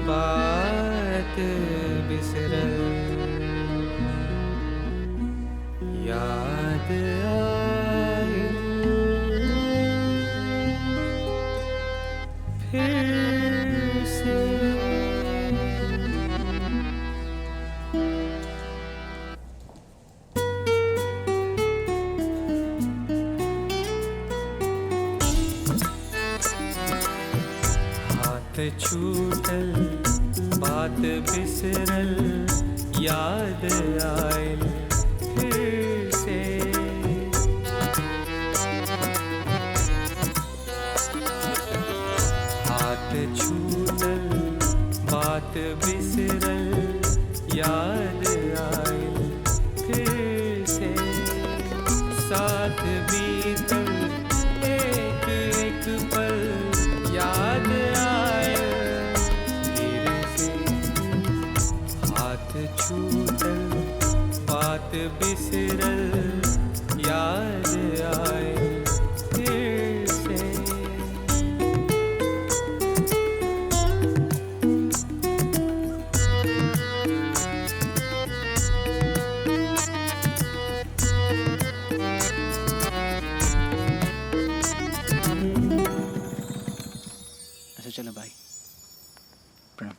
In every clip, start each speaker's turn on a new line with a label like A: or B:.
A: बात बिसरल याद आई फिर से। हाथ छूटल बात बिसरल याद आयल फिर से। हाथ छूटल बात बिसरल याद आयल फिर से। साथ बीतल एक एक पल याद आयल फिर से। हाथ छूटल बात बिसरल याद आयल फिर से।
B: अच्छा चलो बाय, प्रणाम।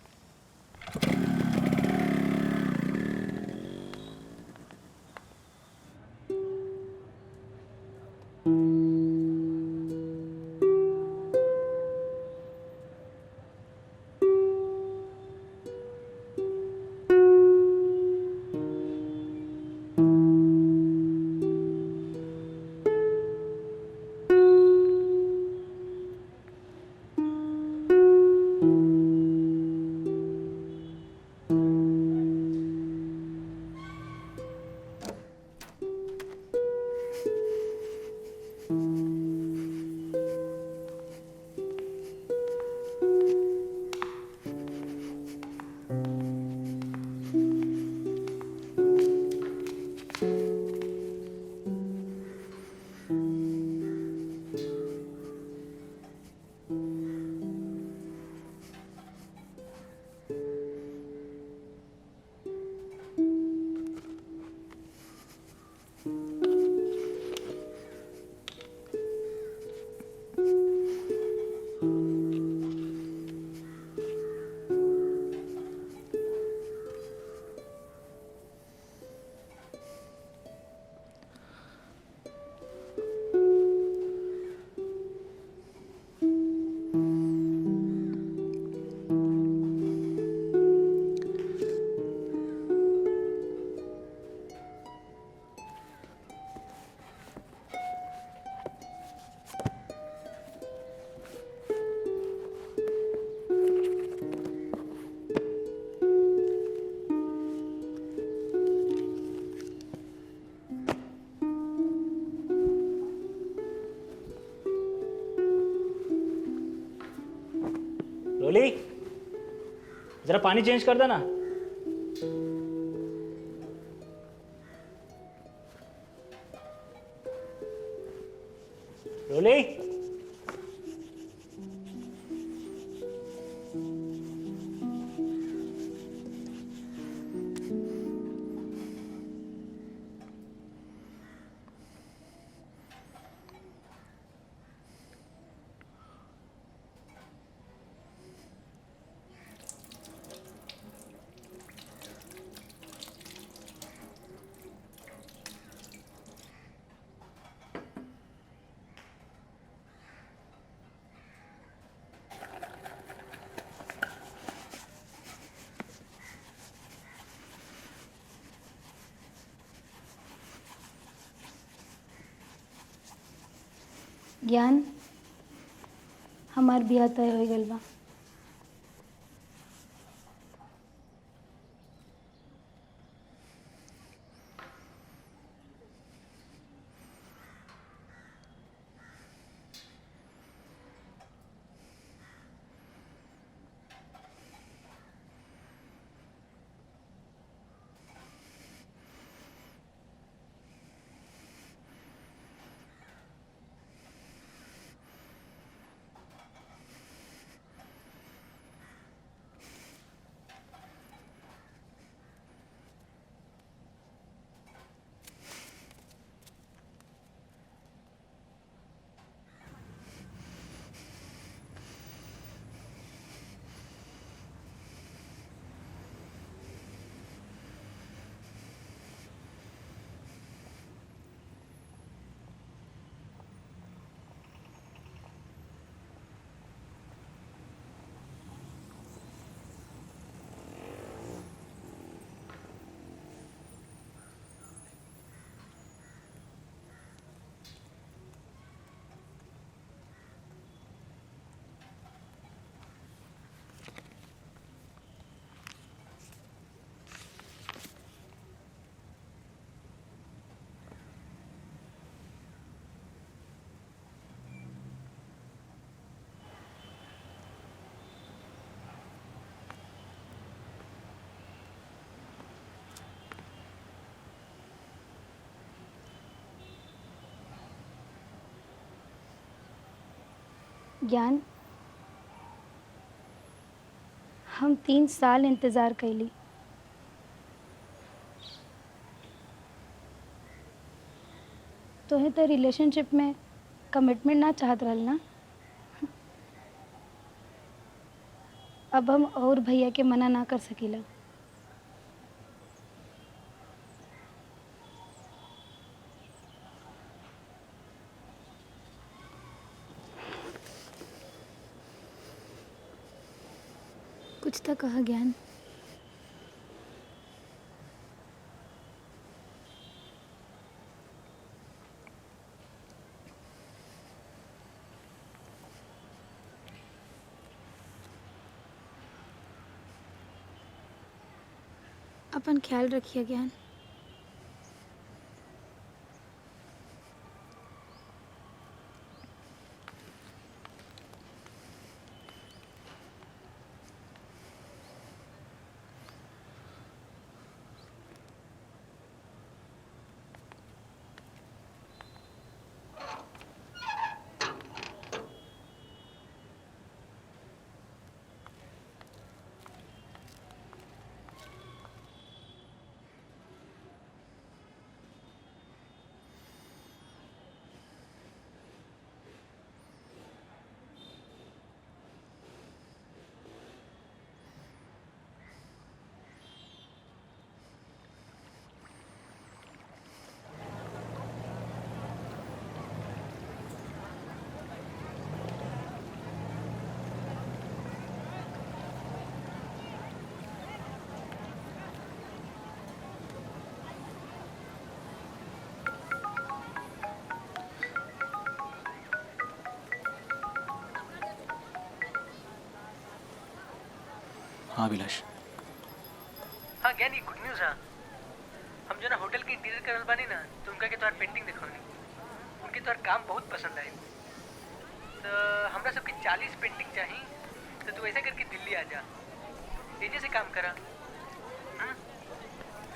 B: जरा पानी चेंज कर देना। रोली,
C: ज्ञान, हमार बियाह तय हो गइल बा। ज्ञान, हम 3 साल इंतज़ार कैली। तोहे तो रिलेशनशिप में कमिटमेंट ना चाहत रहल ना। अब हम और भैया के मना ना कर सकीला। कुछ तो कहा ज्ञान। अपन ख्याल रखिए ज्ञान।
B: हाँ अभिलाष।
D: हाँ ज्ञान, ये गुड न्यूज़। हाँ, हम जो ना होटल के इंटीरियर करल बानी ना, तो उनका के तोहार पेंटिंग दिखौनी, उनके तोहार काम बहुत पसंद आई। तो हमरा सबके 40 पेंटिंग चाहिए। तो तू ऐसा करके दिल्ली आ जा, तेजी से काम करा।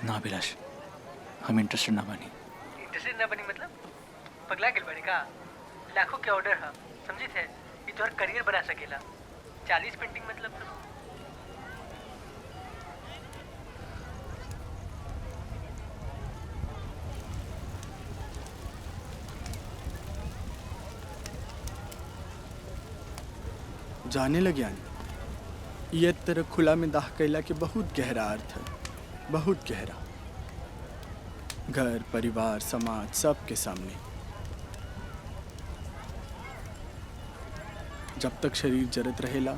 B: ना अभिलाष, हम इंटरेस्टेड ना बनी।
D: इंटरेस्टेड ना बनी मतलब पगला गेल बड़ी का। लाखों के ऑर्डर है, समझी थे? ये तोहर करियर बना सकेला। 40 पेंटिंग मतलब
E: जाने लग्यान ये तरह खुला में दाह कैला के बहुत गहरा अर्थ है, बहुत गहरा। घर परिवार समाज सब के सामने। जब तक शरीर जरत रहेला,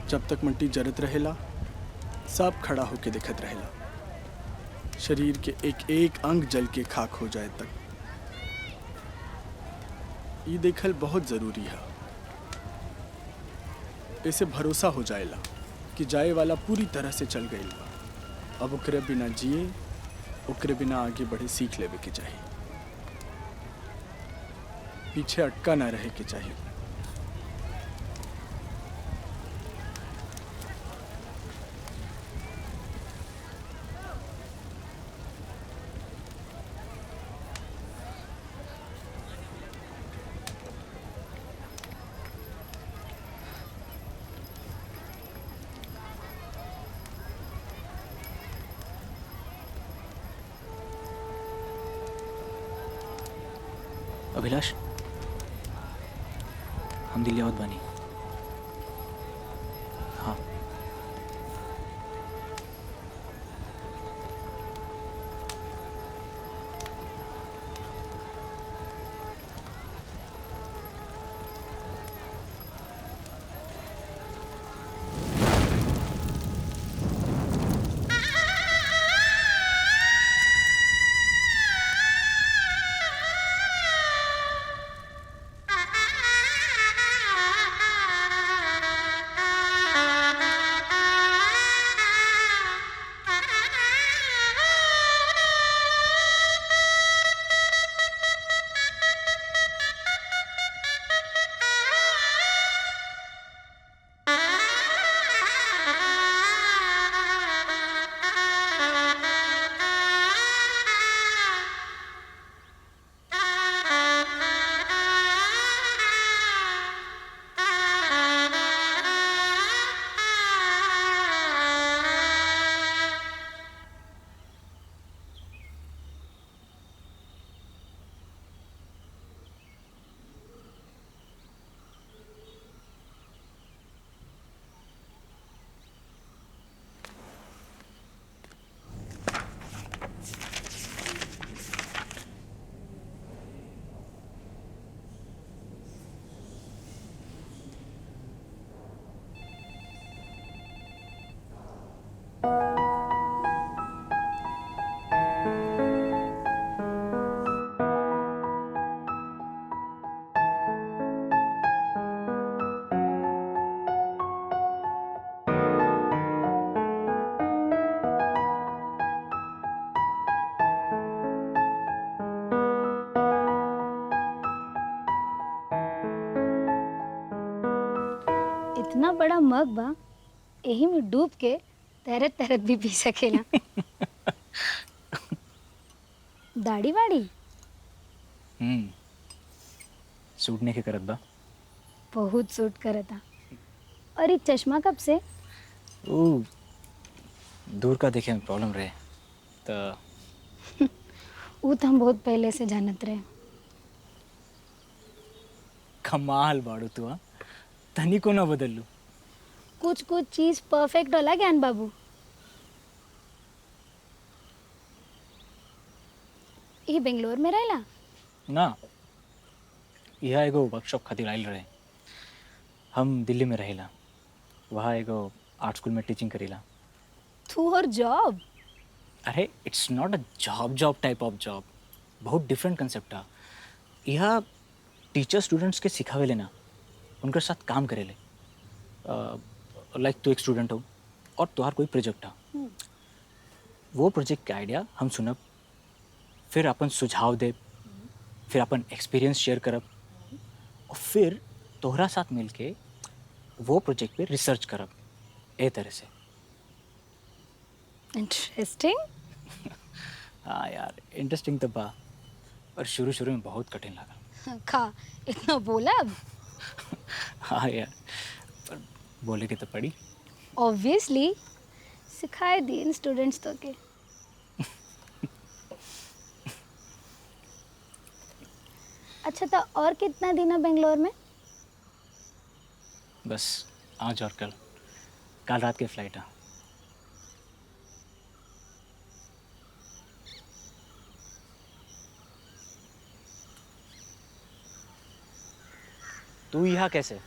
E: जब तक मट्टी जरत रहेला, सब खड़ा होके दिखत रहेला। शरीर के एक एक अंग जल के खाक हो जाए तक। ये देखल बहुत जरूरी है। इसे भरोसा हो जाएला कि जाए वाला पूरी तरह से चल गई बा। अब ओकरे बिना जिए, ओकरे बिना आगे बढ़े सीख लेवे के चाहिए। पीछे अटका ना रहे के चाहिए।
B: अभिलाष, हम दिल्ली आवत बानी। हाँ,
C: इतना बड़ा मग बा, यही में डूब के तैरत तैरत भी पी सकेला। दाढ़ी वाड़ी
B: सूट नहीं के करत बा।
C: बहुत सूट करता। और ये चश्मा कब से?
B: ओ, दूर का देखे में प्रॉब्लम रहे तो
C: वो तो हम बहुत पहले से जानत रहे।
B: कमाल बाड़ू तू। हाँ, तनी को ना बदल लू।
C: कुछ कुछ चीज परफेक्ट होला ज्ञान बाबू। ये बेंगलोर में रहेला
B: ना, यह एगो वर्कशॉप खातिर आइल रहे। हम दिल्ली में रहेला, वहाँ एगो आर्ट स्कूल में टीचिंग करेला।
C: तू और जॉब?
B: अरे it's not a job job type of job, बहुत डिफरेंट कंसेप्ट है। यह टीचर स्टूडेंट्स के सिखावे लेना, उनके साथ काम करेले। लाइक तू एक स्टूडेंट हो और तुम्हार कोई प्रोजेक्ट है, वो प्रोजेक्ट के आइडिया हम सुनब, फिर अपन सुझाव दे, फिर अपन एक्सपीरियंस शेयर करब, और फिर तोहरा साथ मिलके वो प्रोजेक्ट पे रिसर्च करब, ए तरह से।
C: इंटरेस्टिंग।
B: हाँ यार, इंटरेस्टिंग तो बा, और शुरू शुरू में बहुत कठिन लगा।
C: खा इतना बोला अब।
B: हाँ यार, पर बोले के तो पड़ी।
C: ऑब्वियसली सिखाए दिए इन स्टूडेंट्स तो के। अच्छा, तो और कितना दिन है बेंगलोर में?
B: बस आज और कल, कल रात की फ्लाइट है। तू यहाँ कैसे?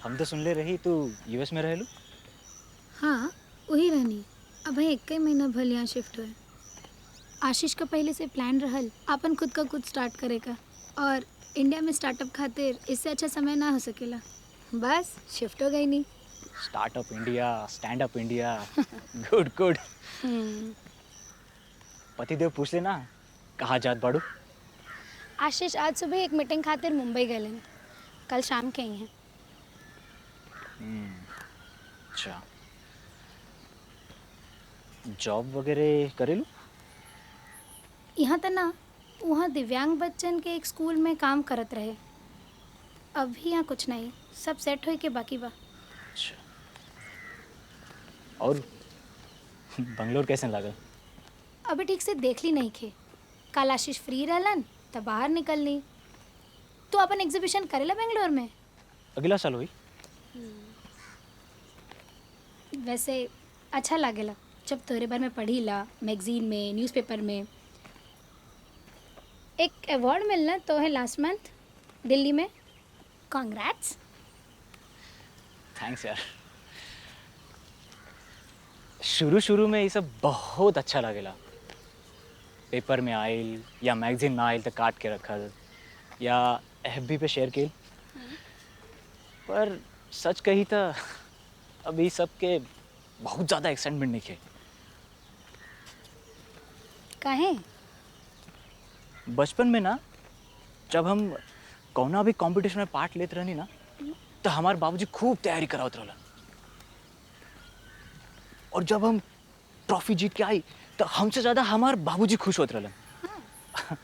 B: हम तो सुन ले रही तू यूएस में रह लू।
C: हाँ वही रहनी। अब एक ही महीना भल यहाँ शिफ्ट हुए। आशीष का पहले से प्लान रहल अपन खुद का कुछ स्टार्ट करेगा, और इंडिया में स्टार्टअप खातिर इससे अच्छा समय ना हो सकेला। बस शिफ्ट हो गई नहीं।
B: Startup India, stand up India, good good. पतिदेव पूछ लेना कहाँ जात बाड़ू।
C: आशीष आज सुबह एक मीटिंग खातिर मुंबई गए, कल शाम के ही हैं।
B: अच्छा, जॉब वगैरह करेलू?
C: यहाँ तो ना, वहाँ दिव्यांग बच्चन के एक स्कूल में काम करत रहे। अभी यहाँ कुछ नहीं, सब सेट हो के बाकी बा।
B: अच्छा, और बंगलोर कैसे लागल?
C: अभी ठीक से देख ली नहीं खे। कल आशीष फ्री रहलन तब बाहर निकलनी। तो अपन एग्जीबिशन करेला बेंगलोर में?
B: अगला साल हुई।
C: वैसे अच्छा लागेला जब तोरे बारे में पढ़ी ला, मैगजीन में, न्यूज़पेपर में। एक अवार्ड मिलना तो है लास्ट मंथ दिल्ली में। कांग्रेट्स।
B: थैंक्स यार। शुरू शुरू में ये सब बहुत अच्छा लगेला। पेपर में आयल या मैगजीन में आयल तो काट के रखल या एफबी पे शेयर किल। पर सच कही तो अभी सब के बहुत ज़्यादा एक्साइटमेंट नहीं है।
C: काहे?
B: बचपन में ना, जब हम कौना भी कंपटीशन में पार्ट लेते रहनी ना, तो हमारे बाबूजी खूब तैयारी करावत रहलन। और जब हम ट्रॉफी जीत के आई तो हमसे ज़्यादा हमारे बाबूजी खुश होते रहलन।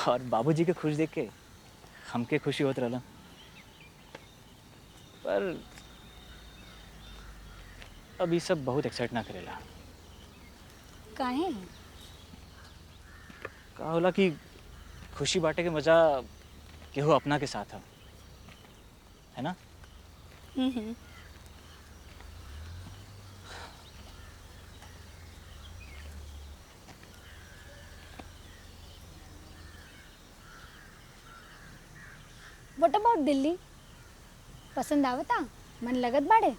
B: और बाबूजी के खुश देख के हमके खुशी होत रहलन। पर अब ये सब बहुत एक्साइट ना करेला।
C: काहे?
B: का होला कि खुशी बांटे के मजा केहू अपना के साथ है ना?
C: What about Delhi? पसंद आवता? मन लगत बाड़े?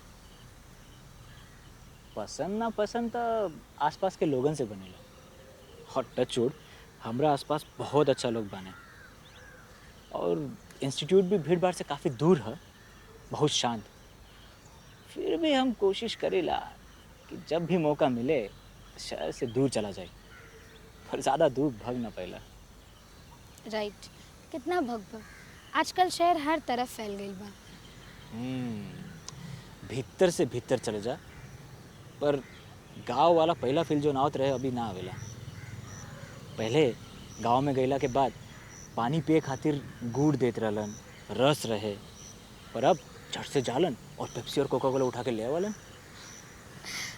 B: पसंद ना पसंद तो आसपास के लोगन से बनेला। और टच छोड़, हमरा आसपास बहुत अच्छा लोग बने, और इंस्टीट्यूट भी भीड़ भाड़ से काफ़ी दूर है, बहुत शांत। फिर भी हम कोशिश करेला कि जब भी मौका मिले शहर से दूर चला जाए, पर ज़्यादा दूर भाग ना पाएला।
C: राइट। कितना भगभग आजकल शहर हर तरफ फैल गई बा।
B: भीतर से भीतर चले जा, पर गांव वाला पहला फील जो नावत रहे अभी ना आवेला। पहले गांव में गईला के बाद पानी पिए खातिर गुड़ देत रहलन, रस रहे, पर अब झट से जालन और पेप्सी और कोका कोला उठा के ले आवलन।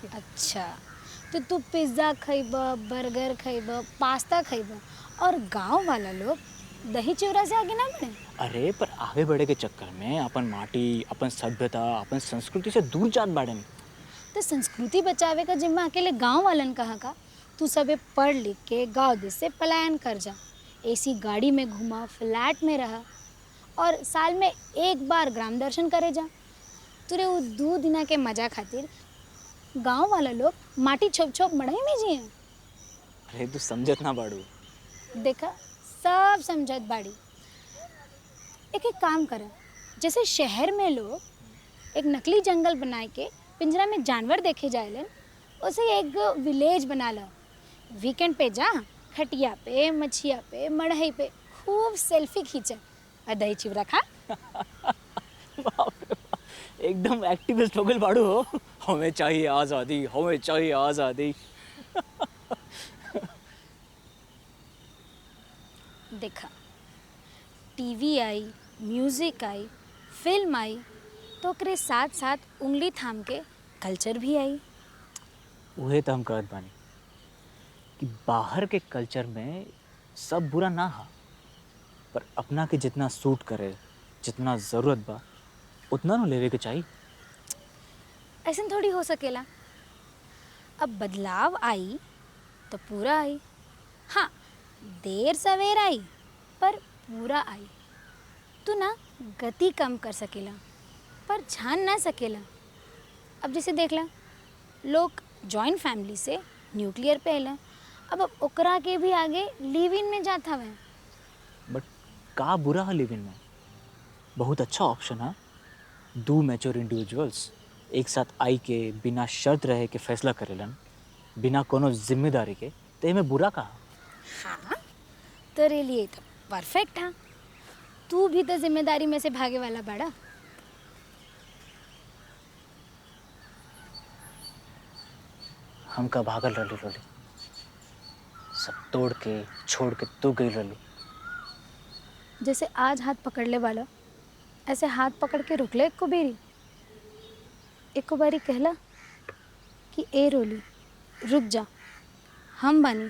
C: अच्छा, तो तू पिज्ज़ा खइबा, बर्गर खइबा, पास्ता खइबा, और गांव वाला लोग दही चिवड़ा से आगे ना बढ़े।
B: अरे पर आगे बढ़े के चक्कर में अपन माटी, अपन सभ्यता, अपन संस्कृति से दूर जात बाड़न।
C: तो संस्कृति बचावे का जिम्मा अकेले गांव वालन कहाँ का? तू सबे पढ़ लिख के गांव देश से पलायन कर जा, एसी गाड़ी में घुमा, फ्लैट में रहा, और साल में एक बार ग्राम दर्शन करे जा। तुरे वो 2 दिना के मजा खातिर गांव वाला लोग माटी छोप छोप मड़ई में जिए।
B: अरे तू समझत ना बाड़ू।
C: देखा, सब समझत बाड़ी। एक काम करें, जैसे शहर में लोग एक नकली जंगल बनाए के पिंजरा में जानवर देखे जाएलन, उसे एक विलेज बना लो। वीकेंड पे जा, खटिया पे, मछिया पे, मड़हई पे खूब सेल्फी खींचा और दही चिवड़ा खा।
B: बाप रे बाप, एकदम एक्टिविस्ट हो गए बाड़ू हो। हमें चाहिए आज़ादी, हमें चाहिए आज़ादी।
C: देखा, टीवी आई, म्यूजिक आई, फिल्म आई, तो ओकरे साथ साथ उंगली थाम के कल्चर भी आई।
B: वही तो हम कहत बानी कि बाहर के कल्चर में सब बुरा ना हा, पर अपना के जितना सूट करे, जितना ज़रूरत बा उतना न लेवे के चाहिए।
C: ऐसे थोड़ी हो सकेला। अब बदलाव आई तो पूरा आई। हाँ, देर सवेर आई पर पूरा आई। तू ना गति कम कर सकेला पर जान ना सकेला। अब जैसे देखला, लोग जॉइंट फैमिली से न्यूक्लियर पे अला, अब ओकरा के भी आगे लिव इन में जात हवे।
B: बट का बुरा है लिव इन में? बहुत अच्छा ऑप्शन है। दो मैच्योर इंडिविजुअल्स एक साथ आई के बिना शर्त रहे के फैसला करेलन, बिना कोनो जिम्मेदारी के, तो में बुरा कहा?
C: हाँ, तेरे लिए तो परफेक्ट है। तू भी तो जिम्मेदारी में से भागे वाला बड़ा।
B: हम का भागल रही रोली, सब तोड़ के छोड़ के तू गई रही।
C: जैसे आज हाथ पकड़ ले वाला, ऐसे हाथ पकड़ के रुक ले एको बेरी। एको बारी कहला कि ए रोली रुक जा, हम बानी,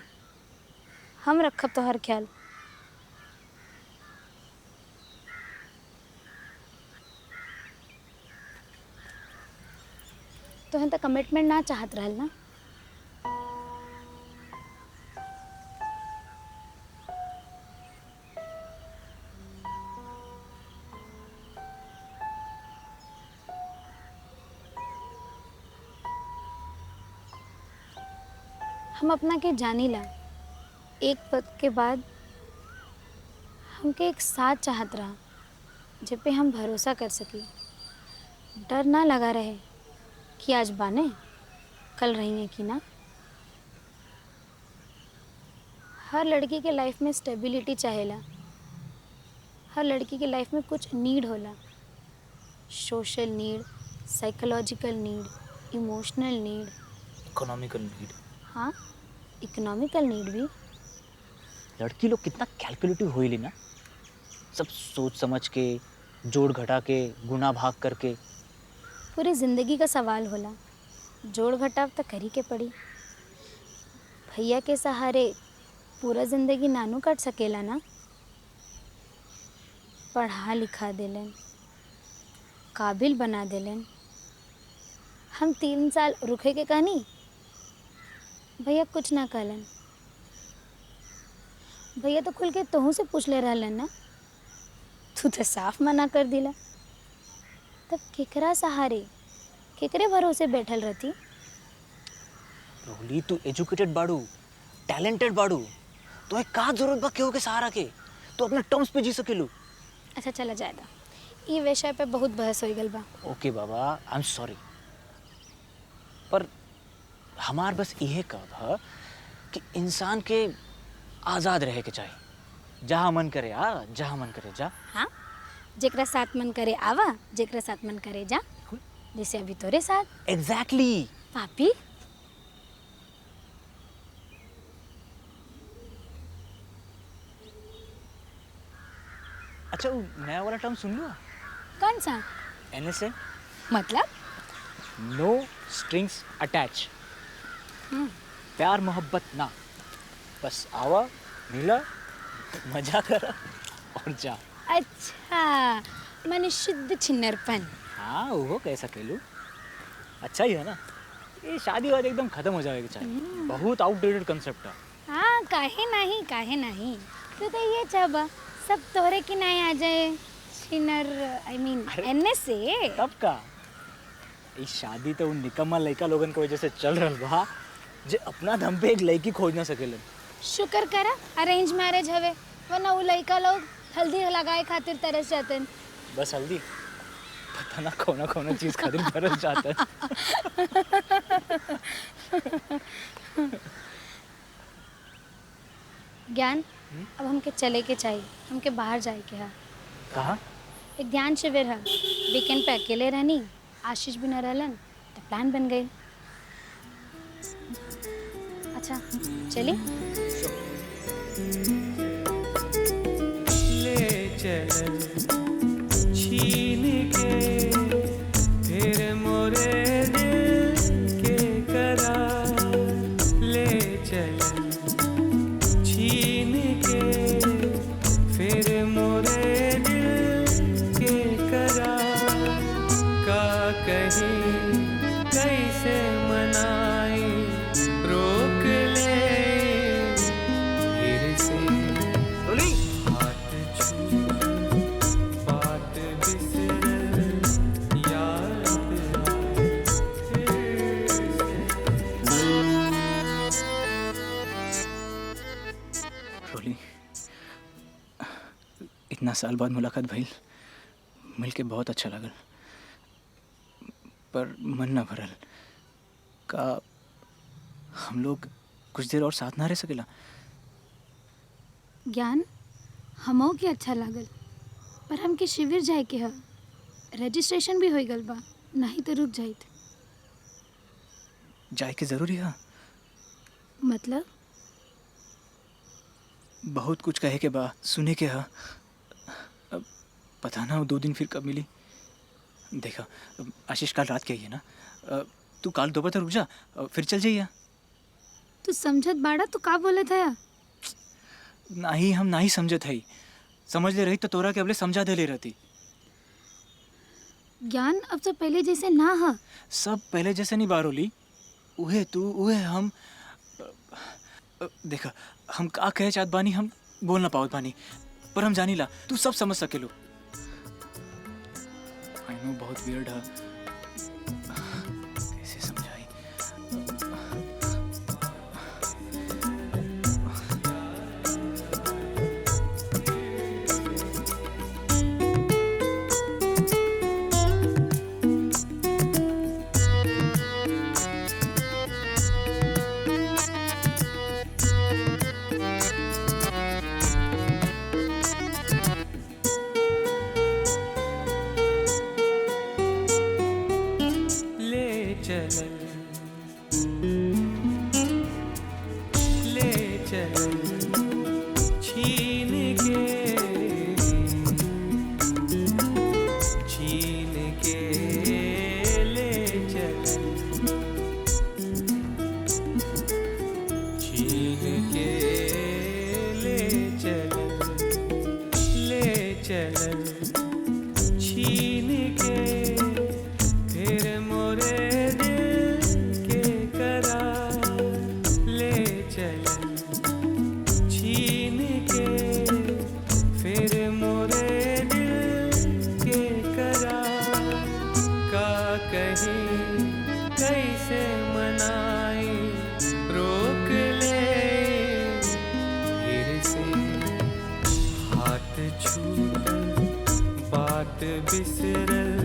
C: हम रखब तोहर ख्याल। तोहन तो कमिटमेंट ना चाहत रहल ना। हम अपना के जानी ला, एक पद के बाद हमके एक साथ चाहत रहा, जब पे हम भरोसा कर सकी। डर ना लगा रहे कि आज बाने कल रहेंगे कि ना। हर लड़की के लाइफ में स्टेबिलिटी चाहेला। हर लड़की के लाइफ में कुछ नीड होला। Social need, psychological need, emotional need,
B: economical need.
C: हाँ, इकोनॉमिकल नीड भी।
B: लड़की लोग कितना कैलकुलेटिव हो ही ना, सब सोच समझ के, जोड़ घटा के, गुना भाग करके।
C: पूरी ज़िंदगी का सवाल होला, जोड़ घटाव तो करी के पड़ी। भैया के सहारे पूरा ज़िंदगी नानू कट सकेला ना। पढ़ा लिखा देलन, काबिल बना देलन। हम 3 साल रुके के कहानी, भैया कुछ ना कहलन। भैया तो खुल के तोहू से पूछ ले रहलन ना, तू तो साफ मना कर दिला। तब केकरा सहारे, केकरे भरोसे बैठल रहती।
B: रोली तू एजुकेटेड बाड़ू, टैलेंटेड बाड़ू, तो का जरूरत बा केहू के सहारा के? तो अपना टर्म्स पे जी सकेलू।
C: अच्छा चला जाएगा, ये विषय पे बहुत बहस हो गल बा।
B: Okay Baba, I am sorry, पर हमार बस यह कहब है कि इंसान के आज़ाद रहे के चाहिए। जहाँ मन करे आ, जहाँ मन करे जा।
C: हाँ, जेकरा साथ मन करे आवा, जेकरा साथ मन करे जा। जैसे अभी तोरे साथ।
B: एग्जैक्टली।
C: पापी,
B: अच्छा वो नया वाला टर्म सुन लो,
C: कौन सा?
B: NSA,
C: मतलब?
B: No strings attach. प्यार मोहब्बत ना, बस आवा, मिला, मजा करा और जा।
C: अच्छा, मैंने शुद्ध छिन्नरपन।
B: हाँ वो कह सकेलू। अच्छा ही है ना, ये शादी वादी एकदम खत्म हो जाएगी चाहिए। बहुत आउटडेटेड कंसेप्ट है।
C: हाँ, काहे नहीं, काहे नहीं। तो ये चाहबा सब तोहरे की नहीं आ जाए छिनर, आई मीन NSA।
B: तब का ये शादी तो उन निकम्मा लड़का लोगन की वजह से चल रहा बा, जे अपना दम पे एक लड़की खोज ना सकेलन।
C: शुक्र करा अरेंज मैरिज हवे, वरना वो लड़का लोग हल्दी लगाए खातिर तरस जातन।
B: बस हल्दी, पता ना कौन कौन चीज खातिर तरस जाता है।
C: ज्ञान, अब हमके चले के चाहिए, हमके बाहर जाए के है।
B: कहाँ?
C: एक ध्यान शिविर है, वीकेंड पे अकेले रहनी, आशीष भी न रहलन तो प्लान बन गई। अच्छा चली।
A: ले चल छीन के फिर मोरे दिल के करार, ले चल छीन के फिर मोरे दिल के करार, का कहीं कैसे मनाई रोक ले फिर से हाथ छू बात बिसर याद आए फिर से।
B: रोली, इतना साल बाद मुलाकात भइल, मिल के बहुत अच्छा लगल, पर मन ना भरल। का हम लोग कुछ देर और साथ ना रह सकेला?
C: ज्ञान हमो के अच्छा लागल, पर हमके शिविर जाए के ह, रजिस्ट्रेशन भी हो गल बा, नहीं तो रुक जाइत।
B: जाए के जरूरी है?
C: मतलब
B: बहुत कुछ कहे के बा, सुने के है। अब पता ना वो 2 दिन फिर कब मिली। देखा, आशीष कल रात के आई है ना, तू कल दोपहर तक रुक जा, फिर चल जाइए।
C: तू समझत बाड़ा तो का बोले था?
B: नहीं, हम नहीं समझत है। समझ ले रही तो तोरा के अबले समझा दे ले रहती।
C: ज्ञान अब तो पहले जैसे ना है।
B: सब पहले जैसे नहीं बारोली, उहे तू उहे हम। देखा, हम का कहे चाहत बानी हम बोल ना पावत बानी, पर हम जानी ला तू सब समझ सकेलो। आई नो बहुत वियर्ड है, कैसे समझाई।
A: ले चल छीन के ले चल छीन के ले चल छीन के फिर मोरे दिल के करार, ले चल छीन के फिर मोरे दिल के करार, का कहीं कैसे मनाई रोक ले फिर से। हाथ छूटल बात बिसरल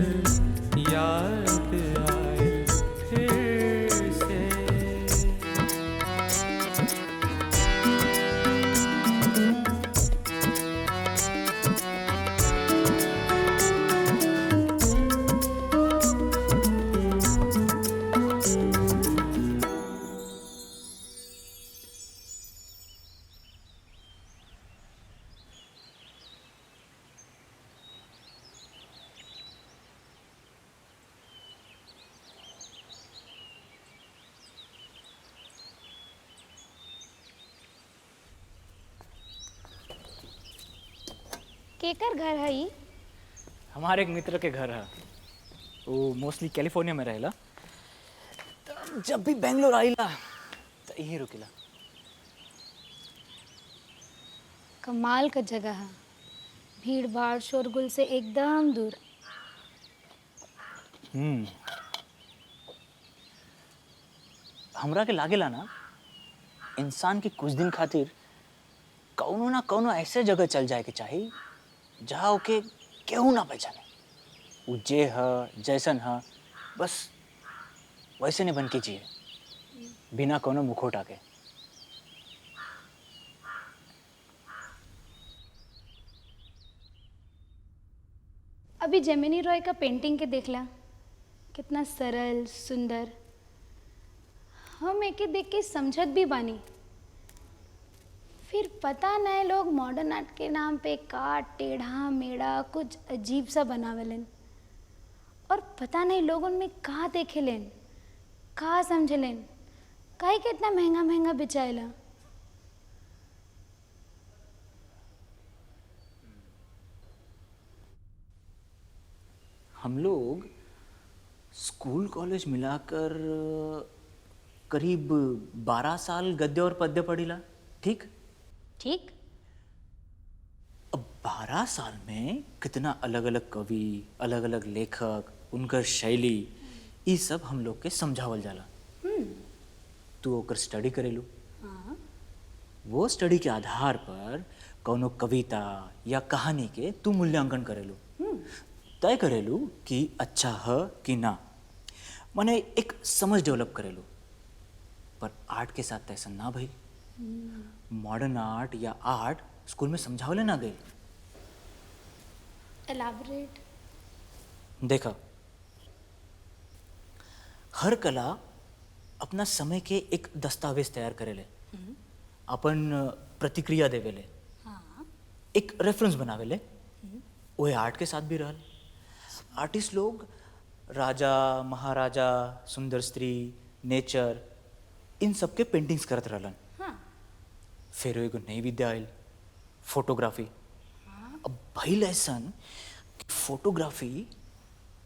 A: याद आए फिर से।
C: केकर घर है ई?
B: हमारे एक मित्र के घर है, वो मोस्टली कैलिफोर्निया में रहेला, तो जब भी बेंगलोर आइला तो यही रुकेला।
C: कमाल का जगह है, भीड़ भाड़ शोरगुल से एकदम दूर।
B: हमरा के लागेला ना, इंसान के कुछ दिन खातिर कौनो ना कौनो ऐसे जगह चल जाए के चाहिए जहाँ ओके केहू ना पहचाने। वो जे है जैसन है बस वैसे नहीं बन के जिए, बिना कोनो मुखौटा के।
C: अभी जेमिनी रॉय का पेंटिंग के देखला, कितना सरल सुंदर। हम एके देख के समझत भी बानी, फिर पता नहीं लोग मॉडर्न आर्ट के नाम पे का टेढ़ा मेढ़ा कुछ अजीब सा बनावेलन, और पता नहीं लोग उनमें का देखेलेन, का समझलेन, काहे के इतना महंगा महंगा बेचाएला।
B: हम लोग स्कूल कॉलेज मिलाकर करीब 12 साल गद्य और पद्य पढ़ीला, ठीक?
C: ठीक।
B: अब 12 साल में कितना अलग अलग कवि, अलग अलग लेखक, उनकर शैली, ये सब हम लोग के समझावल जाला। तू ओकर स्टडी करेलू।
C: हाँ।
B: वो स्टडी के आधार पर कौनो कविता या कहानी के तू मूल्यांकन करेलू, तय करेलू कि अच्छा है कि ना, माने एक समझ डेवलप करेलू। पर आर्ट के साथ ऐसा ना भाई। मॉडर्न आर्ट या आर्ट स्कूल में समझावले ना गए।
C: एलाबोरेट।
B: देखा, हर कला अपना समय के एक दस्तावेज तैयार करेले, अपन प्रतिक्रिया देवेले,
C: हाँ।
B: एक रेफरेंस बनावेले। वही आर्ट के साथ भी रहल। आर्टिस्ट लोग राजा महाराजा, सुंदर स्त्री, नेचर, इन सब के पेंटिंग्स करत रहलन।
C: हाँ।
B: फिर एगो नई विद्या आयल, फोटोग्राफी। अब भइल ऐसन कि फोटोग्राफी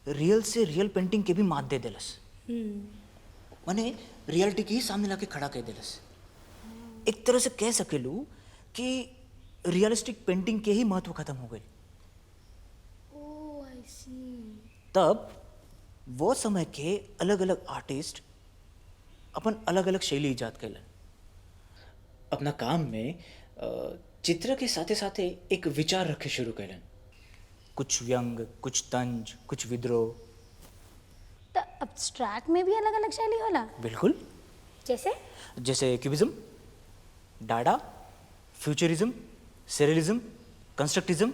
B: रियल से रियल पेंटिंग के भी मात दे देलस, माने रियलिटी के ही सामने लाके खड़ा कर देलस। एक तरह से कह सकेलू कि रियलिस्टिक पेंटिंग के ही महत्व खत्म हो गई।
C: ओह आई सी।
B: तब वो समय के अलग अलग आर्टिस्ट अपन अलग अलग शैली इजाद कैलन। अपना काम में चित्र के साथे साथे एक विचार रखे शुरू कैलन, कुछ व्यंग, कुछ तंज, कुछ विद्रोह।
C: तो अब्स्ट्रैक्ट में भी अलग अलग शैली होला?
B: बिल्कुल। जैसे क्यूबिज्म, डाडा, फ्यूचरिज्म, सरेलिज्म, कंस्ट्रक्टिज्म।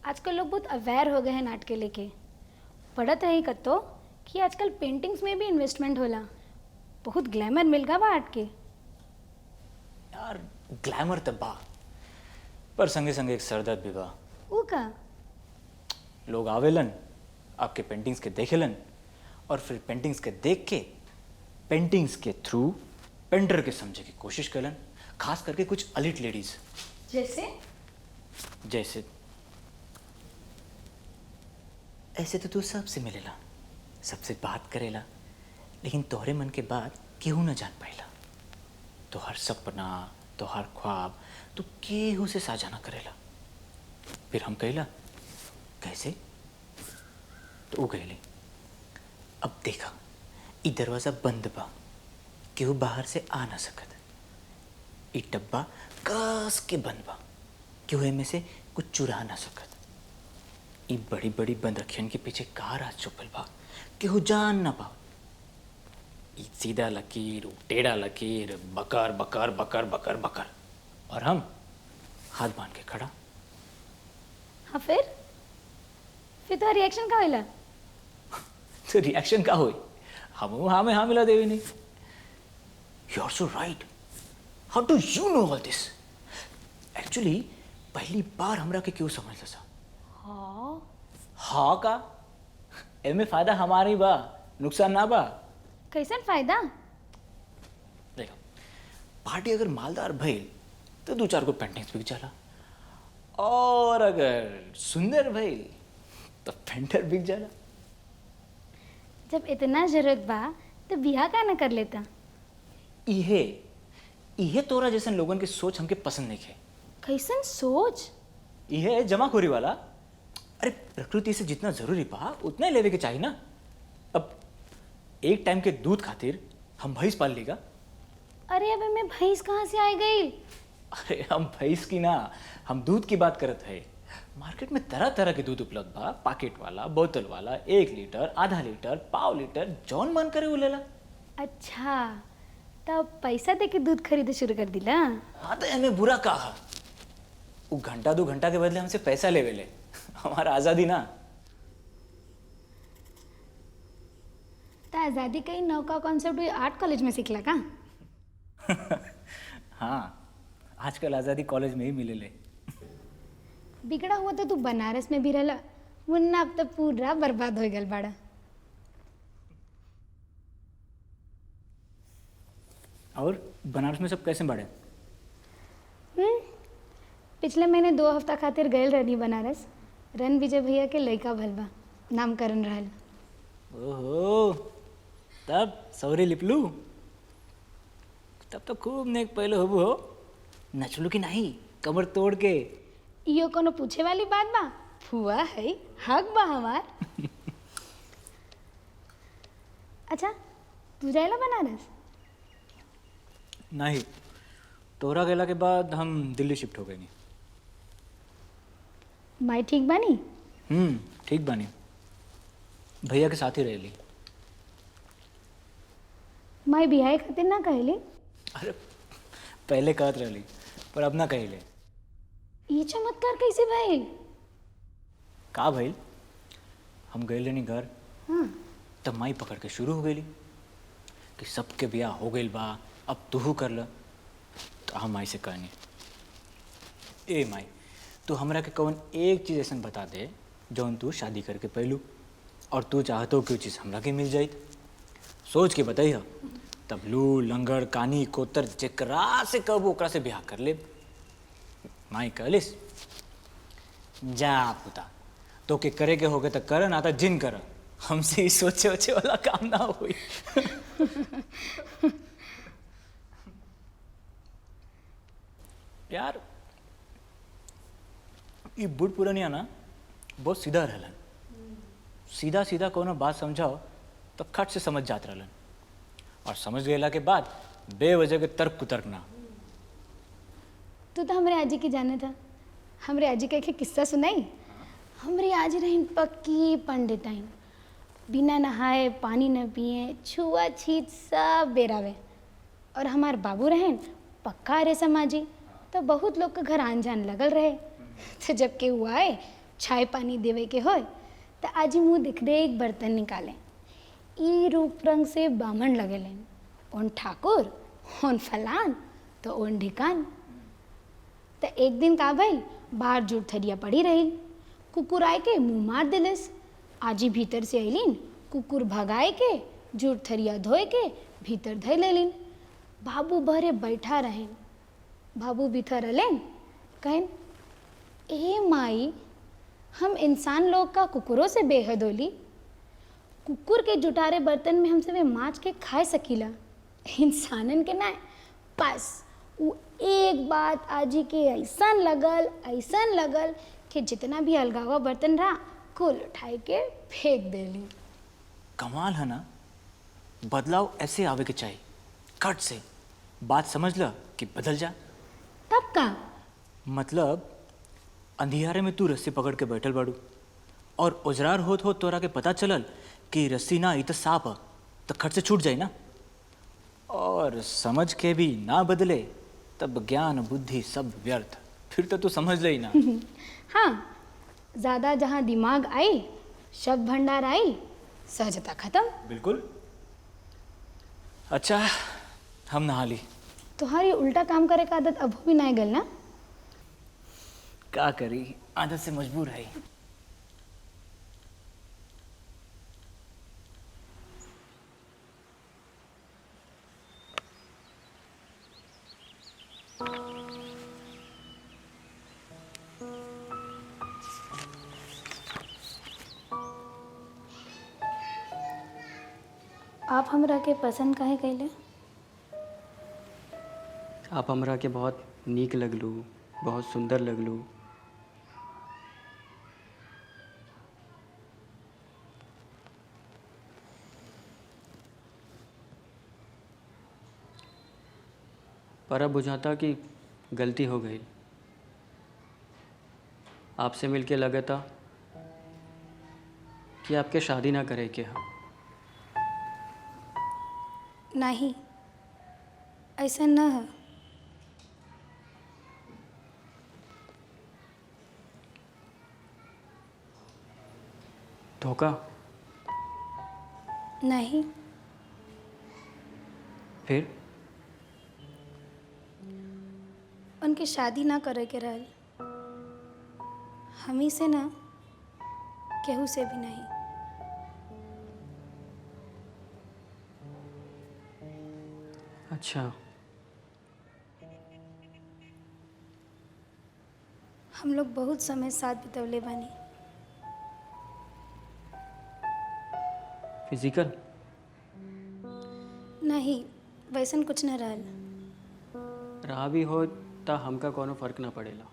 C: आजकल लोग बहुत अवेयर हो गए हैं आर्ट के लेके। पढ़त रही कतो कि आजकल पेंटिंग्स में भी इन्वेस्टमेंट होला, बहुत ग्लैमर मिल गा बा आर्ट के।
B: यार ग्लैमर तो बा, पर संगे संगे एक सरदर्द भी बा।
C: वो का?
B: लोग आवेलन, आपके पेंटिंग्स के देखेलन, और फिर पेंटिंग्स के देख के पेंटिंग्स के थ्रू पेंटर के समझे की कोशिश कलन, खास करके कुछ अलिट लेडीज। जैसे ऐसे तो तू सबसे मिलेला, सबसे बात करेला, लेकिन तोहरे मन के बात केहू न जान पाइला। तोहर सपना, तोहर ख्वाब तू केहू से साझा न करेला। फिर हम कहिला कैसे, तो वो कहले अब देखा ई दरवाज़ा बंद बा, केहू बाहर से आ ना सकत। ई डब्बा कस के बंद बा, केहू एमे से कुछ चुरा ना सकत। ई बड़ी बड़ी बंद रखियन के पीछे का राज छुपल बा, केहू जान ना पाओ। ई सीधा लकीर, टेढ़ा लकीर, बकर बकर बकर बकर बकर, और हम हाथ बांध के खड़ा।
C: हाँ फिर तो रिएक्शन का होला?
B: तो रिएक्शन का होई, हम हाँ में हाँ मिला देवी नहीं। You are so right, how do you know all this? Actually पहली बार हमरा के क्यों समझ सा। हाँ का एमे फायदा हमारी बा, नुकसान ना बा।
C: कैसन फायदा?
B: देखो, पार्टी अगर मालदार भइल तो 2-4 को पेंटिंग्स बिक जाला, और अगर सुंदर भइल तो पेंटर बिक जाला।
C: जब इतना जरूरत बा तो बिहा का ना कर लेता?
B: इहे तोरा जैसन लोगन के सोच हमके पसंद नहीं है।
C: कैसन सोच?
B: इहे जमाखोरी वाला। अरे प्रकृति से जितना जरूरी बा उतना ही लेवे के चाहिए ना। अब एक टाइम के दूध खातिर हम भैंस पाल लेगा।
C: अरे अब मैं भैंस कहाँ से आ गई?
B: अरे हम भैंस की ना, हम दूध की बात करत है। मार्केट में तरह तरह के दूध उपलब्ध बा, पैकेट वाला, बोतल वाला, 1 लीटर, आधा लीटर, पाव लीटर, जौन मन करे वो लेला।
C: अच्छा, तब पैसा दे के दूध खरीदे शुरू कर दिला?
B: हाँ तो एमे बुरा का है? वो घंटा 2 घंटा के बदले हमसे पैसा ले वेले। हमारा आज़ादी ना।
C: तो आज़ादी कहीं नौका कॉन्सेप्ट आर्ट कॉलेज में सीखला का?
B: हाँ, आजकल आज़ादी कॉलेज में ही मिलेले।
C: बिगड़ा हुआ तो तू बनारस में भी रहला, मुन्ना अब तो पूरा बर्बाद हो गल बाड़ा।
B: और बनारस में सब कैसे बढ़े?
C: पिछले महीने 2 हफ्ता खातिर गए रहनी बनारस। रन विजय भैया के लड़का भलबा, नामकरण रहल।
B: ओहो, तब सौरे लिपलू? तब तो खूब नेक पहले होबू हो। नचलू कि नहीं कमर तोड़ के?
C: यो कोनो पूछे वाली बात बा? फुआ है, हक बा हमार। अच्छा, तू जाएला बनारस?
B: नहीं, तोरा गेला के बाद हम दिल्ली शिफ्ट हो गए नहीं।
C: माई ठीक बानी?
B: ठीक बानी। भैया के साथ ही रहेली।
C: माई बिहाई खातिर ना कहली?
B: अरे पहले कहत रहली, पर अब ना कहिले।
C: ये चमत्कार कैसे भइल?
B: का भइल? हम गए लेनी घर,
C: हाँ,
B: तब माई पकड़ के शुरू हो गई कि सबके ब्याह हो गइल बा, अब तू कर ल। तो हम माई से कहनी, ए माई, तू हमरा के कौन एक चीज़ ऐसा बता दे जौन तू शादी करके पहलू और तू चाहतो कि चीज़ हमरा के मिल जाइत। सोच के बताई ह। तब लू लंगड़ कानी कोतर जेकरा से कब ओकरा से ब्याह कर ले। माई कहलिस, जा पुता, तो के करे के होगे तो कर, ना तो जिन कर। हमसे ही सोचे वोचे वाला काम ना हुई। यार ये बुढ़ पुरानिया ना बहुत सीधा रहलन। सीधा सीधा कोनो बात समझाओ तो खट से समझ जात रहलन, और समझ गएला के बाद बेवजह के तर्क कुतर्क ना।
C: तू तो हमरे आजी की जाने था। हमरे आजी का एक किस्सा सुनाई। हमरे आजी रहीन पक्की पंडिताइन, बिना नहाए पानी न पिए छुआछीत सब बेरावे। और हमार बाबू रहेन पक्का रे समाजी, तो बहुत लोग के घर आन जान लगल रहे। तो जब के हुआ आए चाय पानी देवे के होए तो आजी मुँह दिख रहे एक बर्तन निकाले। ई रूप रंग से बामण लगेलेन, ओन ठाकुर, ओन फलान, तो ओन ढिकान। तो एक दिन का भइल, बाहर जुट थरिया पड़ी रही। कुकुर आए के मुँह मार दिलस। आजी भीतर से अलिन, कुकुर भगाए के जुट थरिया धोए के भीतर धय लेलिन। बाबू भरे बैठा रहें। बाबू भीतर अलेन, कहें, ए माई, हम इंसान लोग का कुकुरों से बेहद होली। कुकुर के जुटारे बर्तन में हमसे वे माँच के खाए सकीला, इंसानन के ना। बस वो एक बात आजी के ऐसन लगल कि जितना भी अलगावा बर्तन रहा कुल उठाए के फेंक देली।
B: कमाल है ना, बदलाव ऐसे आवे के चाहिए, कट से। बात समझ ल कि बदल जा।
C: तब का
B: मतलब अंधियारे में तू रस्सी पकड़ के बैठल बाड़ू और उजरार होत हो तोरा के पता चलल कि रस्सी ना, ई तो सांप है, तो खट से छूट जाए ना। और समझ के भी ना बदले तब ज्ञान बुद्धि सब व्यर्थ। फिर तो तू समझ ले ही ना।
C: हाँ, ज़्यादा जहाँ दिमाग आई, शब्द भंडार आई, सहजता खत्म।
B: बिल्कुल। अच्छा, हम नहा ली।
C: तुम्हारी उल्टा काम करे का आदत अब भी नहीं गल ना?
B: क्या करी, आदत से मजबूर है।
C: आप हमरा के पसंद काहे कैले?
F: आप हमरा के बहुत नीक लगलू, बहुत सुंदर लगलू। पर अब बुझाता कि गलती हो गई। आपसे मिलके लगा था कि आपके शादी ना करे के हम।
C: नहीं, ऐसा न है।
F: धोखा?
C: नहीं,
F: फिर?
C: उनके शादी ना करे के रहल। हमी से ना, केहू से भी नहीं।
F: अच्छा,
C: हम लोग बहुत समय साथ बितवले बानी।
F: फिजिकल?
C: नहीं, वैसन कुछ न रहल।
F: रहा भी हो ता हमका कोनो फर्क ना पड़ेला।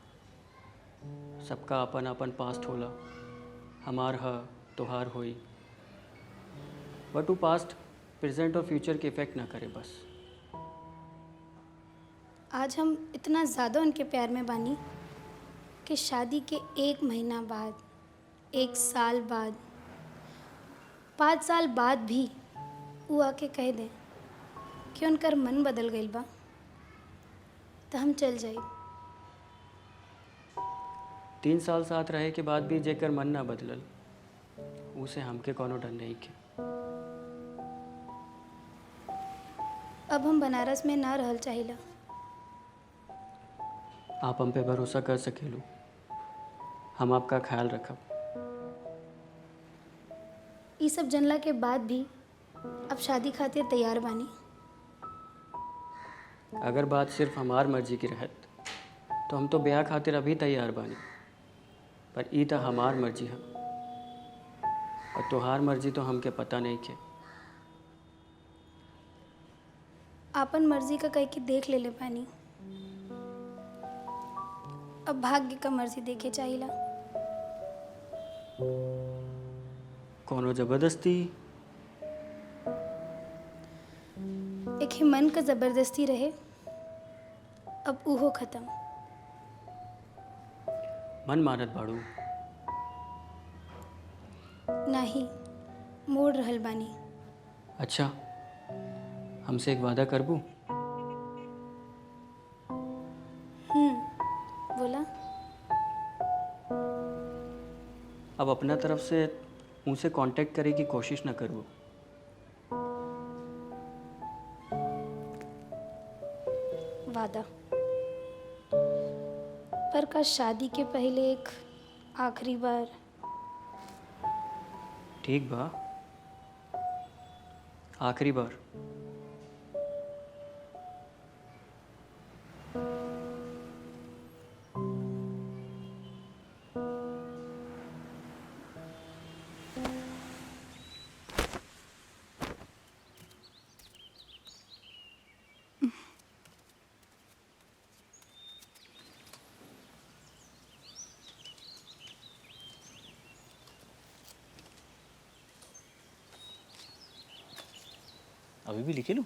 F: सबका अपन अपन पास्ट होला। हमार ह तोहार होई, बट वो पास्ट प्रेजेंट और फ्यूचर के इफेक्ट ना करे बस।
C: आज हम इतना ज़्यादा उनके प्यार में बानी कि शादी के 1 महीना बाद, 1 साल बाद, 5 साल बाद भी वो आके कह दें कि उनकर मन बदल गईल बा, तो हम चल जाई।
F: 3 साल साथ रहे के बाद भी जेकर मन ना बदलल, उसे हमके कोनो डर नहीं के।
C: अब हम बनारस में ना रहल चाहिला।
F: आप हम पे भरोसा कर सकेलू, हम आपका ख्याल रखब।
C: ये सब जनला के बाद भी अब शादी खातिर तैयार बानी।
F: अगर बात सिर्फ हमार मर्जी की रहत तो हम तो ब्याह खातिर अभी तैयार बानी, पर ई तो हमार मर्जी है और तोहार मर्जी तो हमके पता नहीं के।
C: आपन मर्जी का कह के देख ले पानी। अब भाग्य का मर्जी देखे चाहिला।
F: कोनो जबरदस्ती?
C: एक ही मन का जबरदस्ती रहे, अब उहो खत्म।
F: मन मानत बाड़ू?
C: नहीं, मोड़ रहल बानी।
F: अच्छा, हमसे एक वादा करबू?
C: बोला।
F: अब अपना तरफ से उनसे कांटेक्ट करे की कोशिश ना करूँ।
C: वादा। पर का शादी के पहले एक आखिरी बार?
F: ठीक बा, आखिरी बार।
B: अभी भी लिखे लूँ?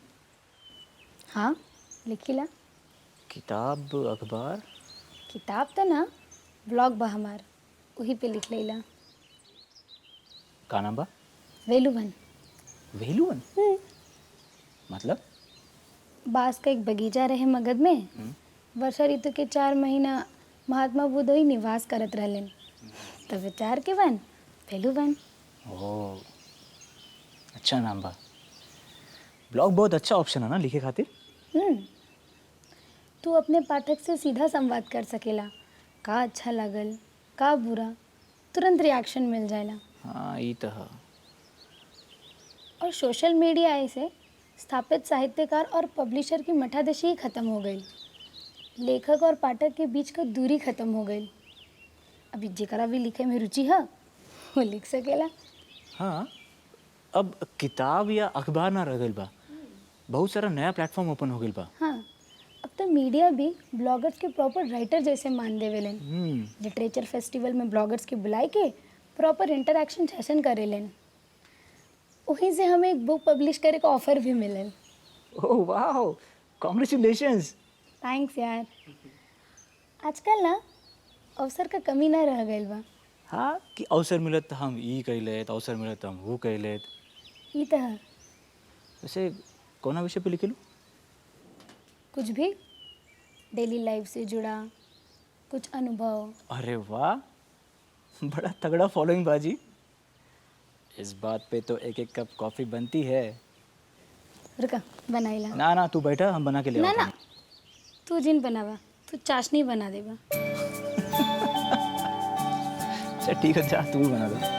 C: हाँ, लिखिला।
B: किताब, अखबार?
C: किताब तो ना, ब्लॉग बा हमार, वही पे लिख लेला।
B: का नाम बा?
C: वेलुवन।
B: वेलुवन? मतलब?
C: बांस का एक बगीचा रहे मगध में। वर्षा ऋतु के 4 महीना महात्मा बुद्ध ही निवास करत रहलन। तब विचार के वन वेलुवन।
B: ओह, अच्छा नाम बा। ब्लॉग बहुत अच्छा ऑप्शन है ना लिखे खातिर।
C: तू अपने पाठक से सीधा संवाद कर सकेला। का अच्छा लागल, का बुरा, तुरंत रिएक्शन मिल जाएला।
B: हाँ, ये तो है।
C: और सोशल मीडिया आए से स्थापित साहित्यकार और पब्लिशर की मठादशी ही खत्म हो गई। लेखक और पाठक के बीच का दूरी खत्म हो गई। अभी जेकरा भी लिखे में रुचि है वो लिख सकेला।
B: हाँ, अब किताब या अखबार ना रह गइल बा, बहुत सारा नया प्लेटफॉर्म ओपन हो गइल बा।
C: हाँ, अब तो मीडिया भी ब्लॉगर्स के प्रॉपर राइटर जैसे मान देवेलन। लिटरेचर फेस्टिवल में ब्लॉगर्स के बुलाए के प्रॉपर इंटरेक्शन सेशन करेलन। वहीं से हमें एक बुक पब्लिश करे का ऑफर भी मिलल।
B: ओह वाह, कांग्रेचुलेशंस।
C: थैंक्स यार। आजकल ना अवसर का कमी ना रह गइल बा।
B: हाँ, कि अवसर मिलत तो हम ई कह लेत, अवसर मिलत तो हम वो कह लेत।
C: ई तो है।
B: वैसे कौन विषय पे लिखे लूँ?
C: कुछ भी, डेली लाइफ से जुड़ा कुछ अनुभव।
B: अरे वाह, बड़ा तगड़ा फॉलोइंग बाजी। इस बात पे तो एक एक कप कॉफ़ी बनती है।
C: रुका बनाइला।
B: ना ना तू बैठा, हम बना के ले
C: ना
B: आओ
C: ना तू जिन बनावा तू चाशनी बना देबा।
B: चल ठीक है, जा तू भी बना दे।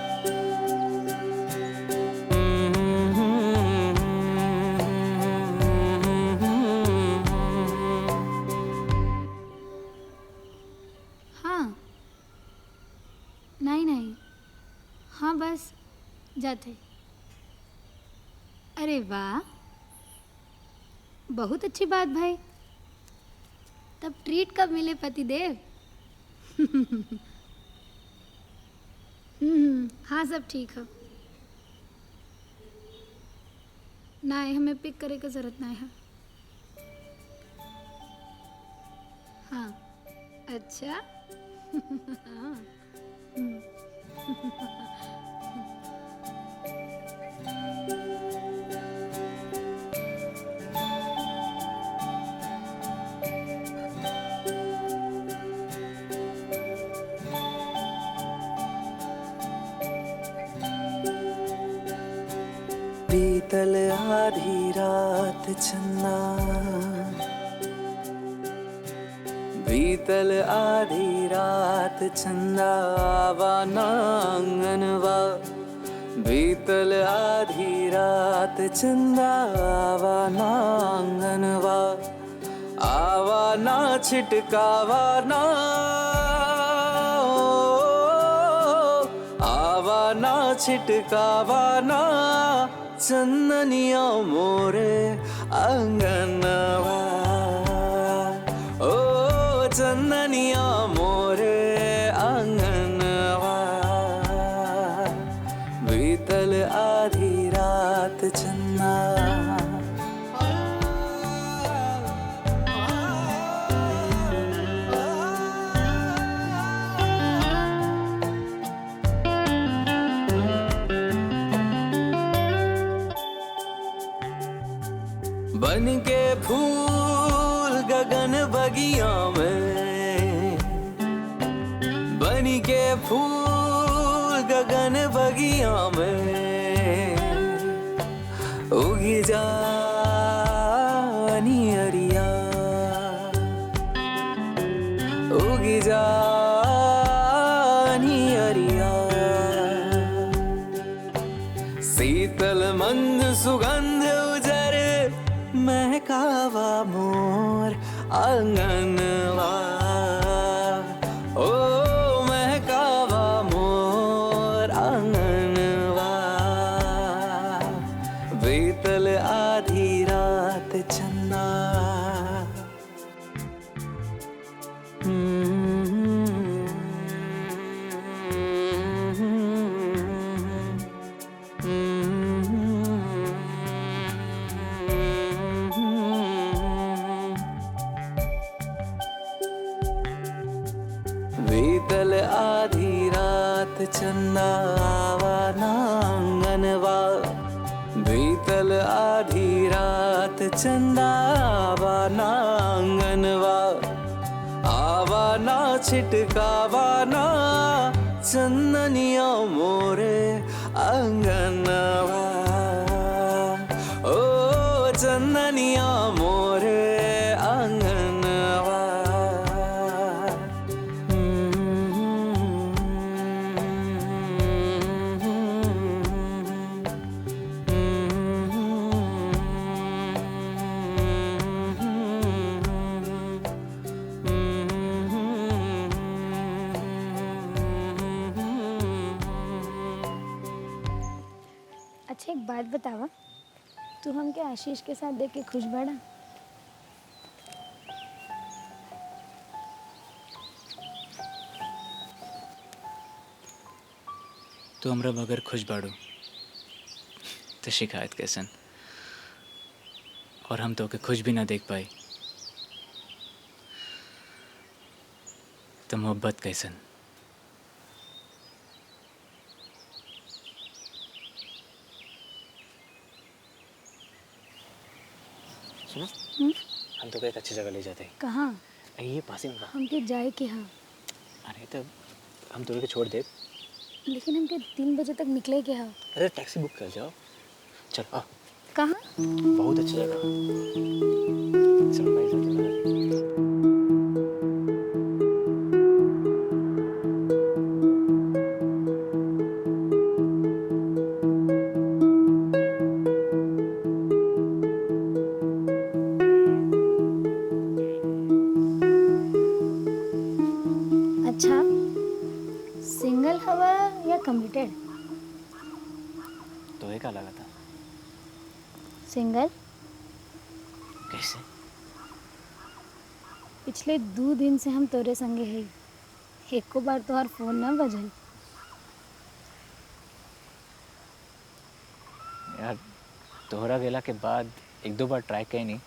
C: हाँ नहीं नहीं हाँ बस जाते। अरे वाह बहुत अच्छी बात भाई। तब ट्रीट कब मिले पतिदेव? हाँ सब ठीक है। नहीं हमें पिक करे की जरूरत नहीं है। हाँ अच्छा
A: बीतल आधी रात चन्ना, बीतल आधी रात चंदा आवा नांगनवा, बीतल आधी रात चंदा आवा नांगनवा, आवा ना छिटकावा ना, आवा ना छिटकावा ना, चंदनिया मोरे अंगनवा, ओ चंदनिया मोरे अंगनवा, बीतल आधी रात चन्ना। बन के फूल गगन बगिया में, बन के फूल गगन बगिया में, उगी जा अरिया, उगी जा अरिया, शीतल मंद सुगंध उजर महकावा मोर आंगनवा, ओ महकावा मोर आंगनवा, बीतल आधी रात चन्ना। बीतल आधी रात चन्ना आवा नांगनवा, बीतल आधी रात चंदा आवा नांगनवा, आवा ना छिटकावा ना, चंदनिया मोरे अंगनवा, ओ चंदनिया मोरे अंगनवा।
C: अच्छा एक बात बतावा, तू हमके आशीष के साथ देख के खुश बाड़ा?
B: तो हमरा बगैर खुश बाड़ू तो शिकायत कैसन, और हम तो के खुश भी ना देख पाई तो मोहब्बत कैसन। सुनो हम तो एक अच्छी जगह ले जाते हैं।
C: कहाँ?
B: ये पास ही में बा।
C: हमके जाए के हाँ।
B: अरे तो हम तो के छोड़ दे,
C: लेकिन हमके 3 बजे तक निकले के हैं।
B: अरे टैक्सी बुक कर जाओ। चल आ,
C: कहाँ?
B: बहुत अच्छी जगह। सरप्राइज है तुम्हारा।
C: अच्छा, सिंगल हवा या कमिटेड?
B: तो एक लगा था।
C: सिंगल।
B: कैसे?
C: पिछले 2 दिन से हम तोरे संगे है। एको बार तोहार फोन ना बजल।
B: यार तोहरा गेला के बाद 1-2 बार ट्राई कई नहीं,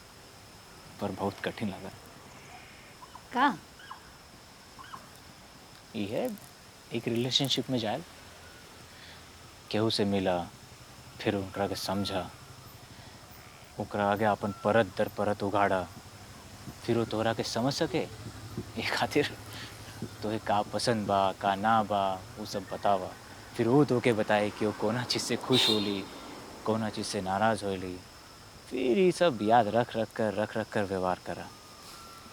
B: पर बहुत कठिन लगा।
C: का?
B: ये है एक रिलेशनशिप में जाए, केहू से मिला, फिर उनका के समझा, ओकरा आगे अपन परत दर परत उगाड़ा, फिर वो तोहरा के समझ सके ये खातिर तोहे का पसंद बा का ना बा वो सब बतावा, फिर वो तोके बताए कि वो कोना चीज़ से खुश होली, कोना चीज़ से नाराज़ होली, फिर ये सब याद रख रख कर व्यवहार करा।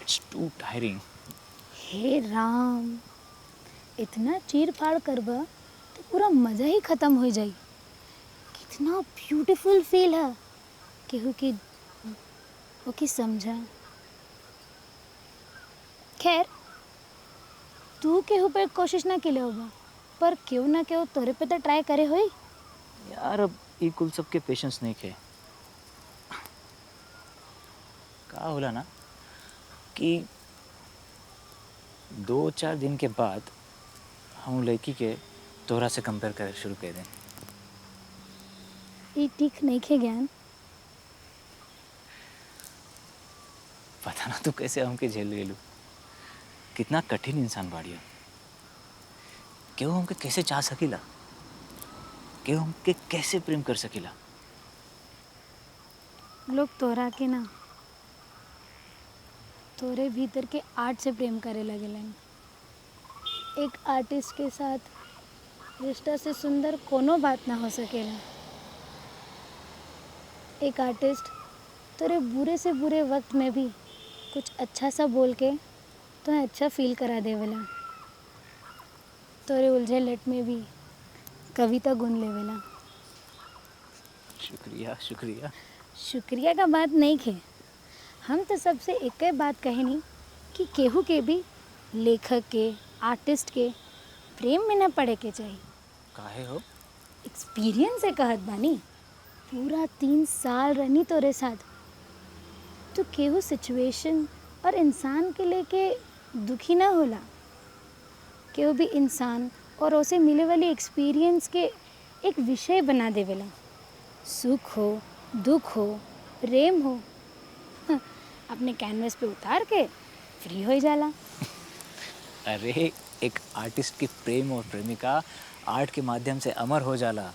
B: It's too tiring.
C: हे राम, इतना चीर फाड़ करबा तो पूरा मज़ा ही ख़त्म हो जाई। कितना ब्यूटीफुल फील है केहू की ओके समझा। खैर, तू केहू पे कोशिश ना के होगा, पर केहू ना केहू तोरे पे तो ट्राई करे होई।
B: यार अब ये कुल सबके पेशेंस नहीं खे। का होला ना कि 2-4 दिन के बाद हम लड़की के तोरा से कंपेयर करे शुरू कर दें।
C: ये ठीक नहीं खे ज्ञान।
B: पता ना तू कैसे हमके झेल गेलू। कितना कठिन इंसान बाड़िया। केहू हमके कैसे चाह सकीला, केहू हमके कैसे प्रेम कर सकीला।
C: लोग तोरा के ना, तोरे भीतर के आर्ट से प्रेम करे लगेलन। एक आर्टिस्ट के साथ रिश्ता से सुंदर कोनो बात ना हो सकेला। एक आर्टिस्ट तोरे बुरे से बुरे वक्त में भी कुछ अच्छा सा बोल के तो अच्छा फील करा देवेला। तोरे उलझे लट में भी कविता गुन लेवेला।
B: शुक्रिया शुक्रिया।
C: शुक्रिया का बात नहीं खे। हम तो सबसे एक ही बात कहनी कि केहू के भी लेखक के, आर्टिस्ट के प्रेम में न पड़े के चाहिए।
B: काहे हो?
C: एक्सपीरियंस से कहत बानी। पूरा 3 साल रहनी तोरे साथ, तो केहू सिचुएशन और इंसान के लेके दुखी ना होला। केहू भी इंसान और उसे मिले वाली एक्सपीरियंस के एक विषय बना देवेला। सुख हो, दुख हो, प्रेम हो, अपने कैनवस पे उतार के फ्री हो जाला।
B: अरे एक आर्टिस्ट की प्रेम और प्रेमिका आर्ट के माध्यम से अमर हो जाला।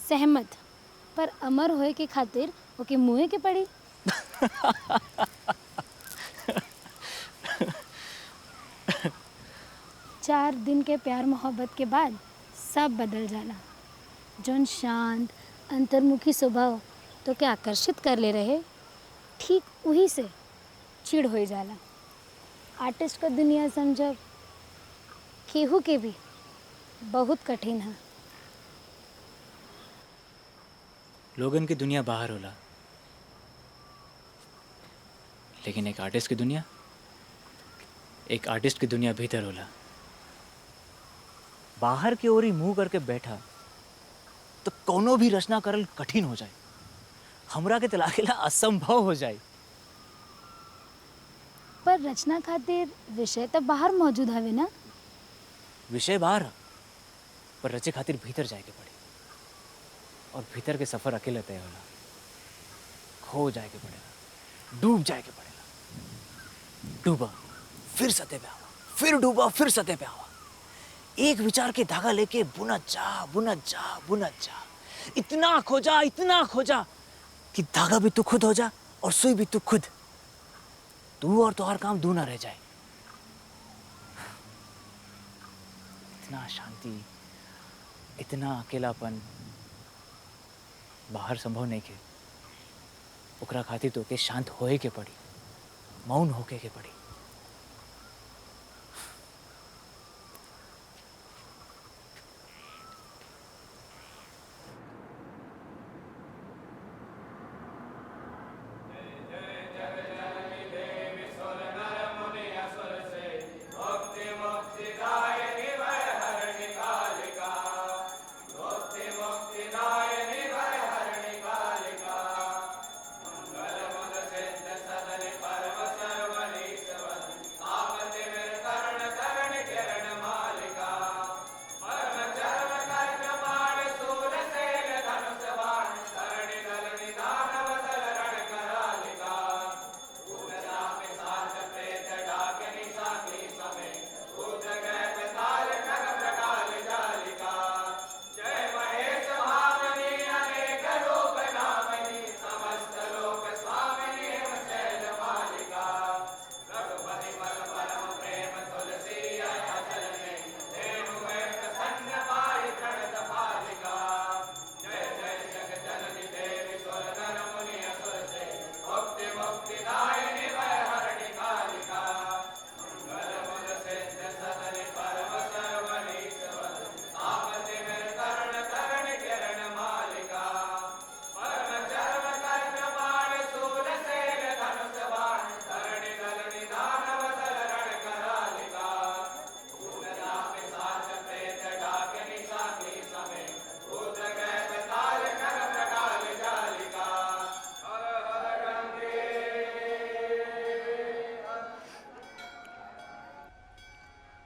C: सहमत, पर अमर होए के खातिर ओके मुँहे के पड़ी। 4 दिन के प्यार मोहब्बत के बाद सब बदल जाला। जौन शांत अंतर्मुखी स्वभाव तो के आकर्षित कर ले रहे, ठीक वही से चिढ़ हो जाला। आर्टिस्ट का दुनिया समझब केहू के भी बहुत कठिन है।
B: लोगन की दुनिया बाहर होला, लेकिन एक आर्टिस्ट की दुनिया भीतर होला। बाहर की ओर ही मुंह करके बैठा तो कोनो भी रचना करल कठिन हो जाए, हमरा के तो लागेला असंभव हो जाए।
C: पर रचना खातिर विषय तो बाहर मौजूद हवे ना।
B: विषय बाहर है, पर रचे खातिर भीतर जाए के पड़े, और भीतर के सफर अकेले तय होला। खो जाए के पड़ेगा, डूब जाए के पड़ेगा। डूबा फिर सतह पे आवा, फिर डूबा फिर सतह पे आवा। एक विचार के धागा लेके बुनत जा, इतना खोजा कि धागा भी तू खुद हो जा और सुई भी तू खुद। तू और तुम्हारा काम दू ना रह जाए। इतना शांति, इतना अकेलापन बाहर संभव नहीं के। ओकरा खातिर तो के शांत होए के पड़ी, मौन होके के पड़ी।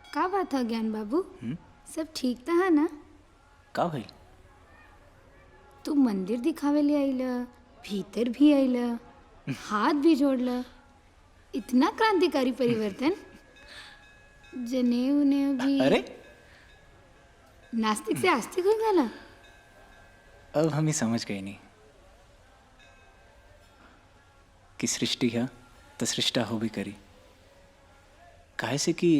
C: का बात है ज्ञान बाबू? सब ठीक था है ना?
B: का भइल?
C: तू मंदिर दिखावे ले आइला, भीतर भी आइला, हाथ भी जोड़ला। इतना क्रांतिकारी परिवर्तन। जनेऊ ने भी
B: अरे
C: नास्तिक से आस्तिक हो गया।
B: अब हम ही समझ गए नहीं कि सृष्टि है तो सृष्टा हो भी करी। काहे से कि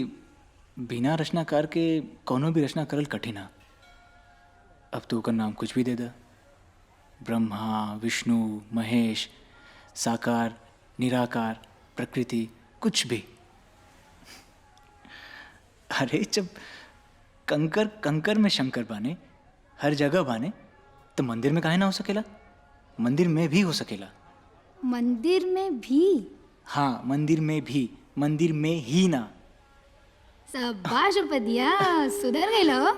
B: बिना रचनाकार के कोनो भी रचना करल कठिन है। अब तो ओकर नाम कुछ भी दे दा, ब्रह्मा, विष्णु, महेश, साकार, निराकार, प्रकृति, कुछ भी। अरे जब कंकर कंकर में शंकर बाने, हर जगह बाने, तो मंदिर में काहे ना हो सकेला? मंदिर में भी हो सकेला।
C: मंदिर में भी?
B: हाँ, मंदिर में भी, मंदिर में ही ना।
C: शाबाश उपदिया, सुधर गए लो।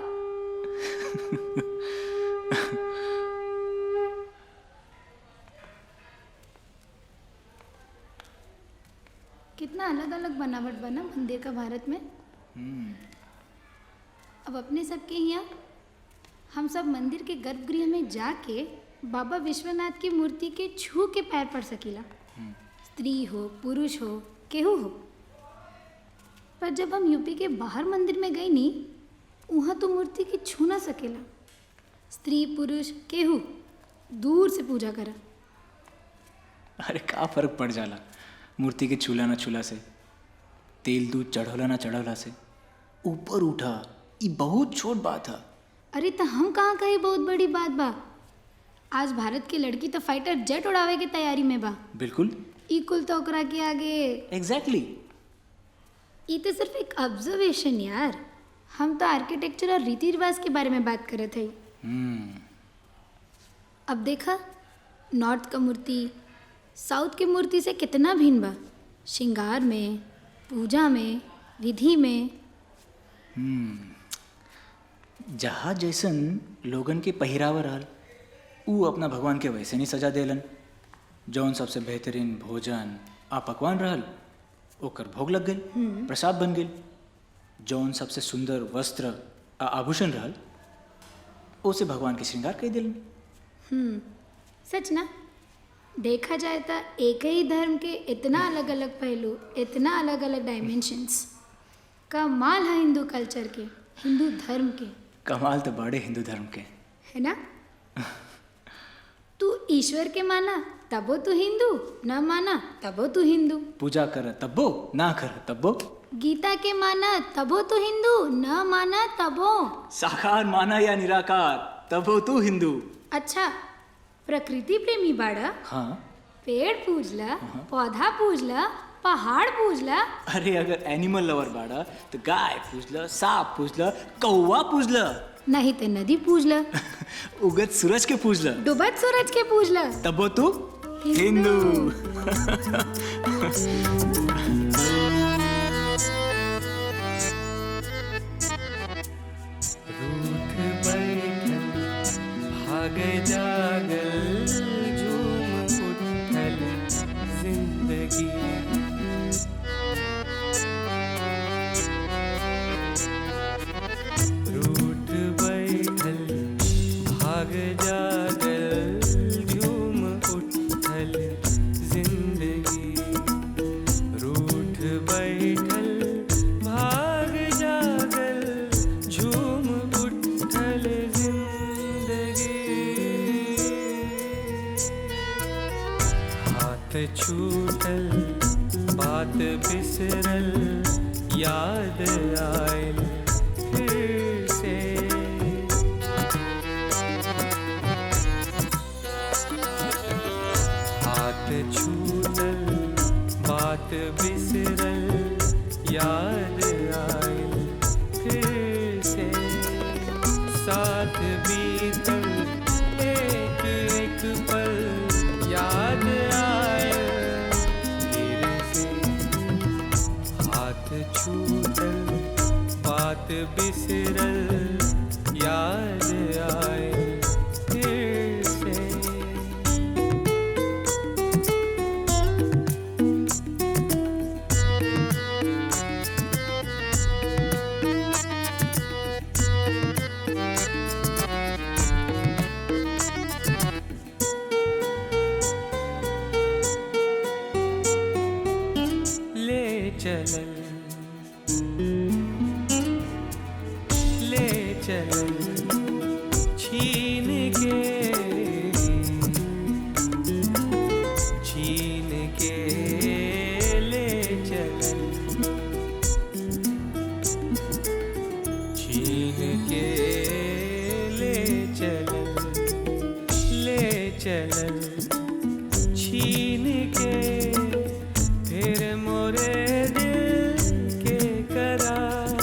C: कितना अलग अलग बनावट बना मंदिर का भारत में। अब अपने सबके यहाँ हम सब मंदिर के गर्भगृह में जाके बाबा विश्वनाथ की मूर्ति के छू के पैर पड़ सकीला। स्त्री हो, पुरुष हो, केहू हो। पर जब हम यूपी के बाहर मंदिर में गई नी, वहाँ तो मूर्ति की छू ना सकेला। स्त्री पुरुष केहू दूर से पूजा करा।
B: अरे का फर्क पड़ जाला मूर्ति के छूला ना छूला से, तेल दूध चढ़ौला ना चढ़ौला से। ऊपर उठा, ये बहुत छोट बात है।
C: अरे तो हम कहाँ कही बहुत बड़ी बात बा। आज भारत की लड़की तो फाइटर जेट उड़ावे की तैयारी में बा।
B: बिल्कुल।
C: ई कुल तो ओकरा के आगे।
B: एग्जैक्टली।
C: ये तो सिर्फ एक ऑब्जर्वेशन यार। हम तो आर्किटेक्चर और रीति रिवाज के बारे में बात करे थे। अब देखा, नॉर्थ का मूर्ति साउथ की मूर्ति से कितना भिन्न बा। श्रृंगार में, पूजा में, विधि में।
B: जहाँ जैसन लोगन के पहरावा रहल, ऊ अपना भगवान के वैसे नहीं सजा देलन। जौन सबसे बेहतरीन भोजन आ पकवान रहल, ओकर भोग लग गई, प्रसाद बन गई। जौन सबसे सुंदर वस्त्र आ आभूषण रहल, उसे भगवान के श्रृंगार कह दिलन।
C: सच ना? देखा जाए तो एक ही धर्म के इतना अलग अलग पहलू, इतना अलग अलग डायमेंशंस। कमाल है हिंदू कल्चर के, हिंदू धर्म के।
B: कमाल तो बड़े हिंदू धर्म के
C: है ना? तू ईश्वर के माना तबो तू हिंदू, ना माना तबो तू हिंदू।
B: पूजा कर तब्बो, ना कर तब्बो।
C: गीता के माना तबो तो हिंदू, न माना तबो।
B: साकार माना या निराकार, तब हो तू हिंदू।
C: अच्छा, प्रकृति प्रेमी बाड़ा,
B: हाँ।
C: पेड़ पूजला, पौधा पूजला, पहाड़ पूजला।
B: अरे अगर एनिमल लवर बाड़ा तो गाय पूजला, सांप पूजला, कौवा पूजला।
C: नहीं तो नदी पूजला,
B: उगत सूरज के पूजला,
C: डूबत सूरज के पूजला।
B: तब हो तू हिंदू।
A: रूठ बैठल भागे जागल झूम उठल जिंदगी। रूठ बैठल भाग जागल झूम उठल जिंदगी। रूठ बैठल भाग जागल झूम उठल जिंदगी। हाथ छूटल बात बिसरल याद आयल फिर से। हाथ छूटल बात बिसरल याद आयल फिर से। साथ बीतल एक एक पल याद आयल फिर से। हाथ छूटल बात बिसरल याद आयल फिर से। ले चलल ले चलल छीन के ले चलल छीन के ले चलल छीन के। फिर मोरे दिल के करार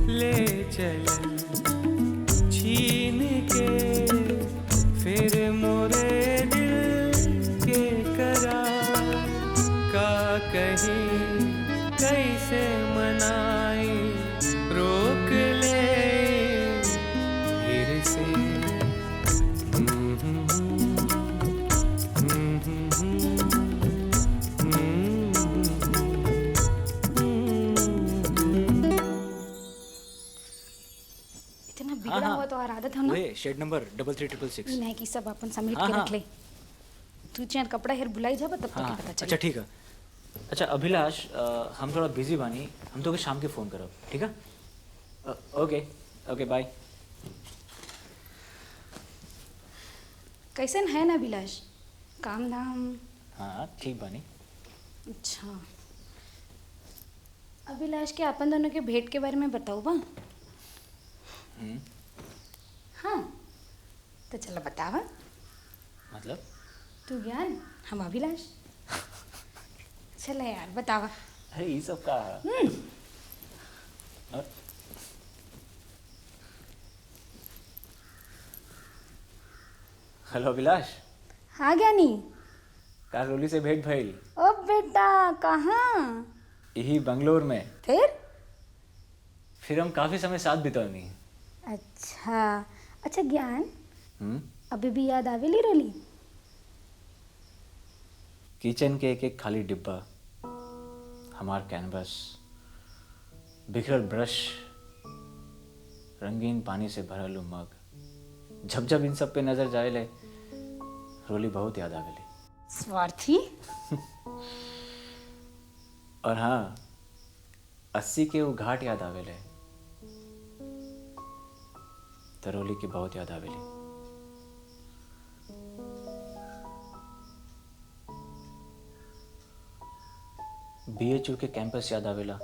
A: ले चलल छीन के। फिर मोरे दिल के करार का कहीं कैसे मनाई रोक ले फिर से।
C: इतना बिगड़ा हुआ तो आदत हम ना
B: वे शेड नंबर 33666।
C: नहीं कि सब अपन समेट
B: हाँ,
C: के
B: हाँ।
C: रख ले। तू चाहे कपड़ा हेर बुलाई जाबा तब
B: हाँ
C: तक पता चले।
B: अच्छा ठीक है। अच्छा अभिलाष, हम थोड़ा बिजी बानी, हम तो शाम के फ़ोन करो, ठीक है? Okay okay bye.
C: कैसन है ना अभिलाष, काम धाम?
B: हाँ ठीक बानी।
C: अच्छा अभिलाष के अपन दोनों के भेंट के बारे में बताओ बा। हाँ तो चलो बतावा।
B: मतलब
C: तू ज्ञान, हम अभिलाष। चलो यार बतावा।
B: अरे ये सब का और हेलो अभिलाष,
C: हाँ ज्ञानी।
B: काल रोली से भेंट भइल।
C: ओ बेटा कहाँ?
B: यही बंगलोर में।
C: फिर
B: हम काफी समय साथ बितानी।
C: अच्छा अच्छा ज्ञान,
B: हम्म।
C: अभी भी याद आवेली रोली?
B: किचन के एक एक खाली डिब्बा, हमार कैनवस, बिखरल ब्रश, रंगीन पानी से भरल मग। जब जब इन सब पे नजर जाएले रोली बहुत याद आवेली।
C: स्वार्थी।
B: और हाँ, 80 के वो घाट याद आवेले तो रोली की बहुत याद आवेली। BHU के कैंपस याद आवेला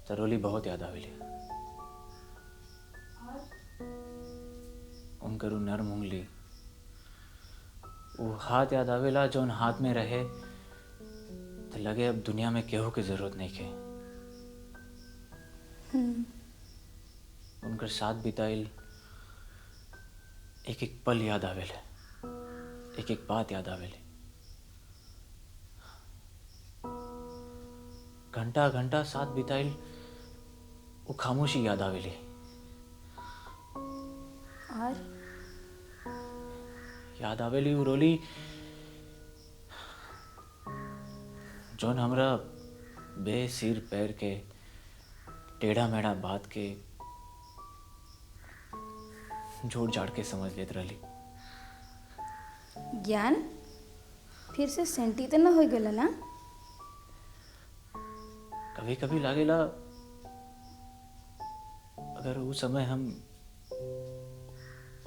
B: तरोली बहुत याद आवेली। उनकर उ नरम उंगली, वो हाथ याद आवेला जौन हाथ में रहे तो लगे अब दुनिया में केहू के जरूरत नहीं के। उनकर साथ बिताइल एक एक पल याद आवेले, एक एक बात याद आवेले। घंटा घंटा साथ बिताइल वो खामोशी याद आवेली।
C: और
B: याद आवेली वो रोली जौन हमरा बे सिर पैर के टेढ़ा मेढ़ा बात के जोड़ जाड़ के समझ लेत रही।
C: ज्ञान फिर से सेंटी तो न हो गया ना?
B: कभी कभी लागेला अगर उस समय हम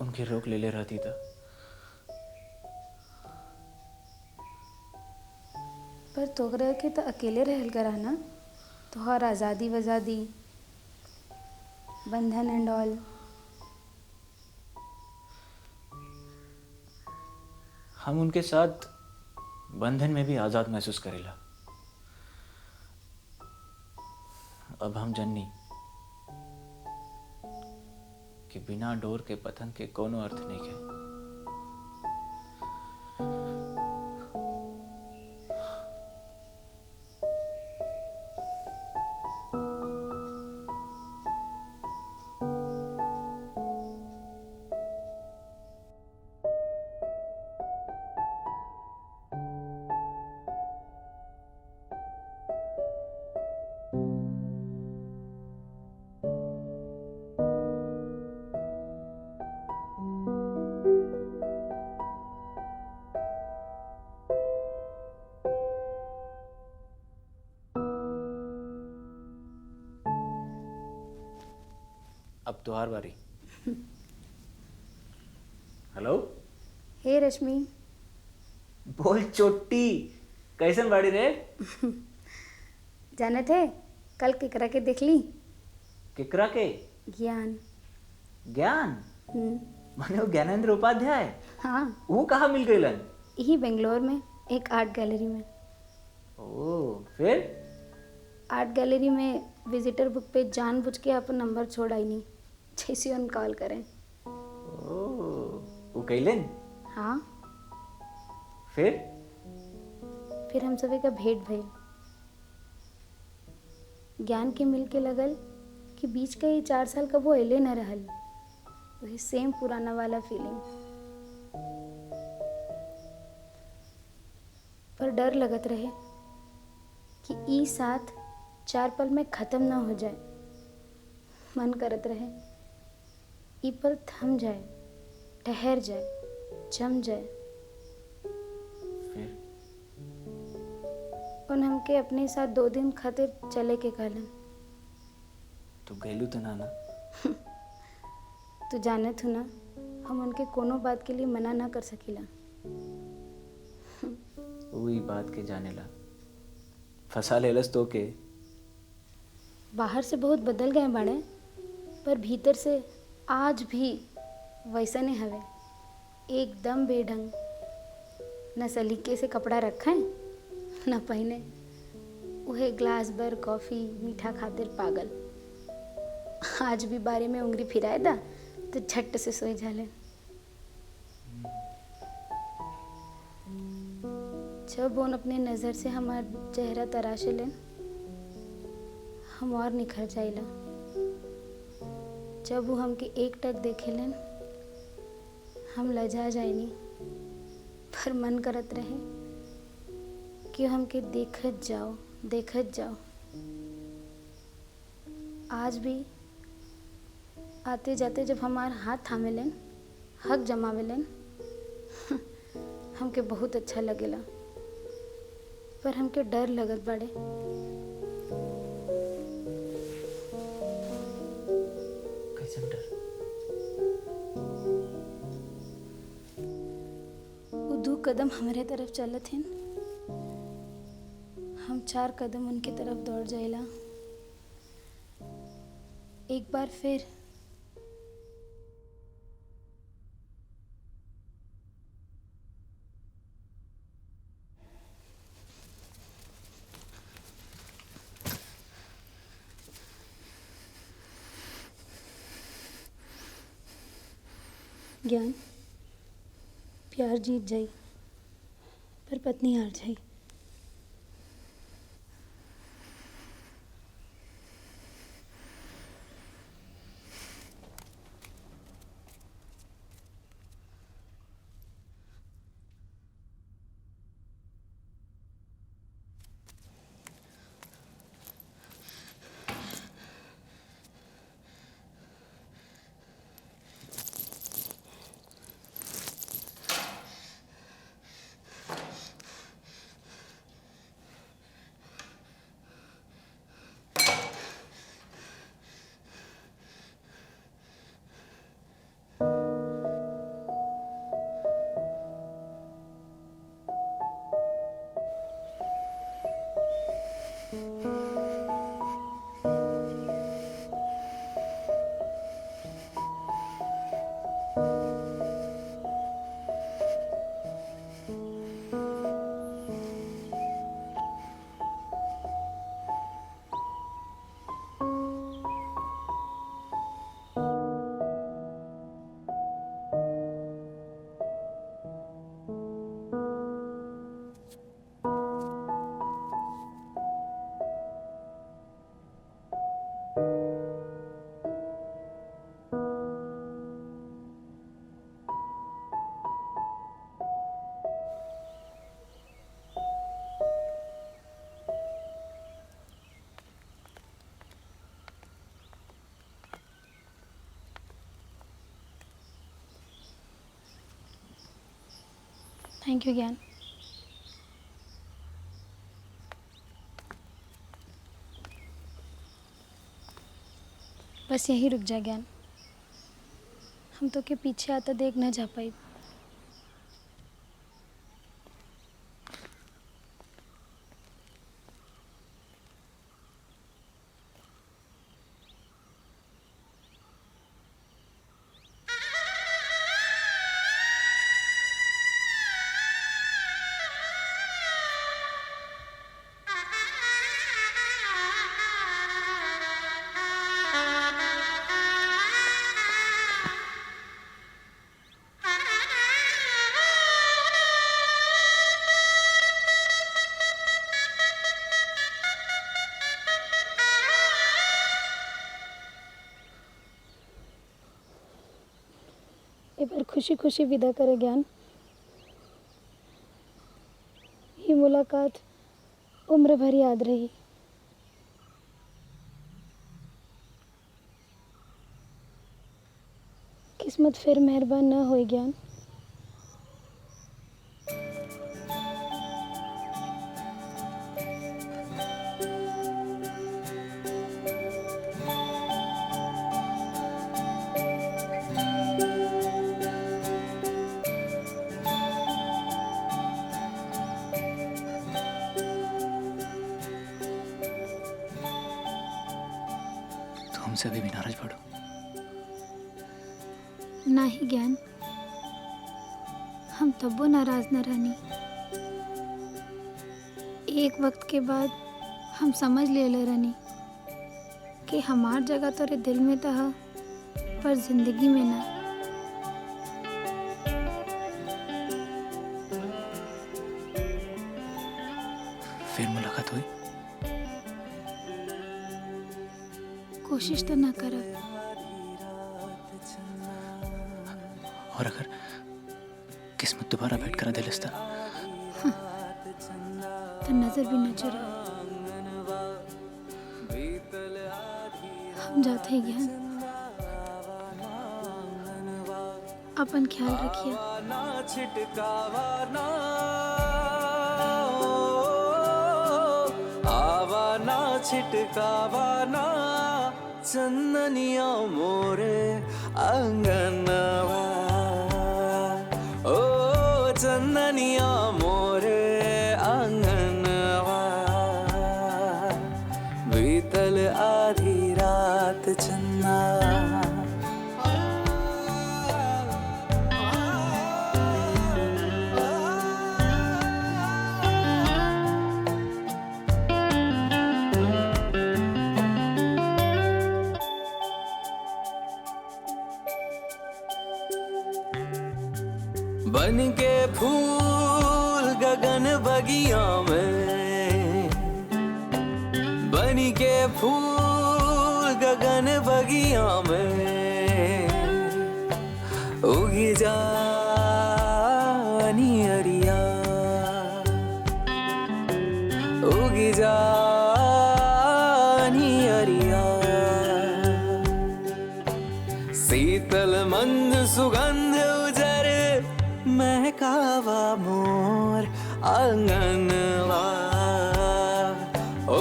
B: उनकी रोक ले ले रहती था।
C: पर तोहरा के तो अकेले रहल करा ना, तोहर आज़ादी वज़ादी बंधन एंड ऑल।
B: हम उनके साथ बंधन में भी आजाद महसूस करेला। अब हम जन्नी कि बिना डोर के पतंग के कोनो अर्थ नहीं है। अब तुम्हार बारी। हेलो।
C: हे रश्मि,
B: बोल चोटी, कैसन बाड़ी रे?
C: जाने थे कल केकरा के देख ली?
B: केकरा के?
C: ज्ञान।
B: ज्ञान? माने वो ज्ञानेंद्र उपाध्याय?
C: हाँ,
B: वो कहाँ मिल गईलन?
C: यही बेंगलोर में एक आर्ट गैलरी में।
B: ओह, फिर?
C: आर्ट गैलरी में विजिटर बुक पे जानबूझ के अपन नंबर छोड़ आई नहीं, जैसे उन कॉल करें।
B: ओह, वो कैलन?
C: हाँ।
B: फिर
C: हम सभी का भेंट भइल। ज्ञान के मिल के लगल कि बीच का ये 4 साल कबो अले न रहल, वही सेम पुराना वाला फीलिंग। पर डर लगत रहे कि ई साथ 4 पल में ख़त्म ना हो जाए। मन करत रहे ई पल थम जाए, ठहर जाए, जम जाए।
B: फिर
C: उन हमके अपने साथ 2 दिन खातिर चले के कहलन।
B: तो गैलू तो ना?
C: तू जाने थू ना, हम उनके कोनो बात के लिए मना ना कर सकीला।
B: वही बात के जानेला फंसा लेलस तो के।
C: बाहर से बहुत बदल गए बाड़े, पर भीतर से आज भी वैसा नहीं हवे, एकदम बेढंग। न सलीके से कपड़ा रखा है न पहने, वह ग्लास भर कॉफ़ी मीठा खातिर पागल। आज भी बारे में उंगली फिराए दा तो झट से सोए जाले। जब उन अपने नज़र से हमार चेहरा तराशे लेन, हम और निखर जाइला। जब वो हमके एक टक देखे लेन, हम लजा जाइनी, पर मन करत रहे कि हमके देखत जाओ, देखत जाओ। आज भी आते जाते जब हमार हाथ थामे लेन, हक जमावे लेन, हमके बहुत अच्छा लगेला। पर हमके डर लगत बाड़े।
B: कैसन डर?
C: वो 2 कदम हमारे तरफ चलत हैं, हम 4 कदम उनके तरफ दौड़ जाइला। एक बार फिर ज्ञान, प्यार जीत जाई पर पत्नी हार जाई। थैंक यू ज्ञान। बस यहीं रुक जा ज्ञान, हम तो के पीछे आता देख न जा पाई। एक बार खुशी खुशी विदा करे ज्ञान। ये मुलाकात उम्र भर याद रही। किस्मत फिर मेहरबान न होई ज्ञान।
B: हमसे अभी भी नाराज पड़ो।
C: नहीं ज्ञान, हम तब्बो नाराज न रहनी। एक वक्त के बाद हम समझ ले रहनी कि हमार जगह तोरे दिल में तो है पर जिंदगी में ना।
B: फिर मुलाकात हुई?
C: कोशिश तो ना कर।
B: और अगर किस्मत दोबारा भेंट करा दिलस्ता
C: तो नजर भी न चुरा। हम जाते हैं ज्ञान, अपन ख्याल रखिए।
A: छिटकावाना चंदनिया मोरे अंगनवा, ओ चंदनिया मोरे अंगनवा, बीतल आधी रात चंदन बन के फूल गगन बगिया में, बन के फूल गगन बगिया में, उगी जा नियरिया, उगी जा नियरिया, शीतल मंद सुगंध उजर महकावा मोर आंगनवा, ओ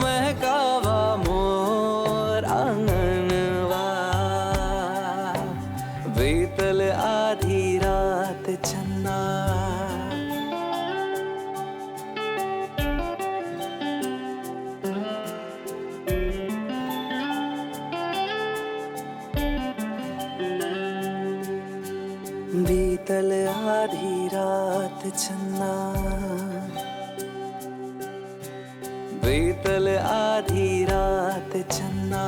A: महकावा मोर आंगनवा, बीतल आधी रात चन्ना, बीतल आधी रात चन्ना, बीतल आधी रात चन्ना।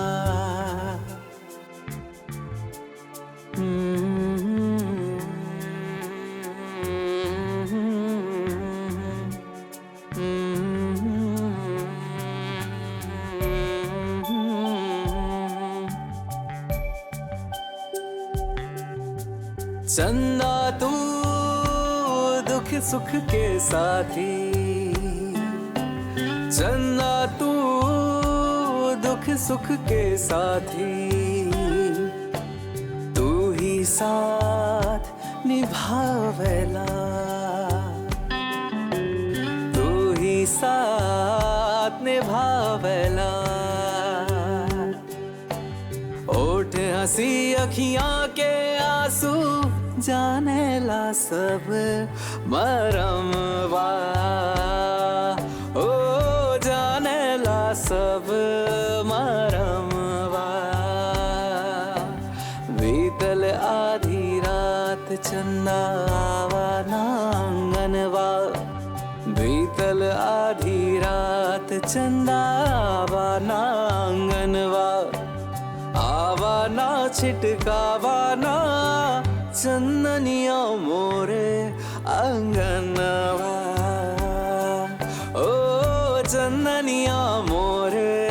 A: चन्ना तू दुख सुख के साथी, चन्ना तू दुख सुख के साथी, तू ही साथ निभावेला, तू ही साथ निभावेला, ओठ हंसी अखियां के आंसू जाने ला सब मरमवा, ओ जाने ला सब मरमवा, बीतल आधी रात चन्ना आवा नांगनवा, बीतल आधी रात चन्ना आवा नांगनवा, आवा ना छिटकावा ना चंदनिया मोरे अंगनवा, ओ चंदनिया मोरे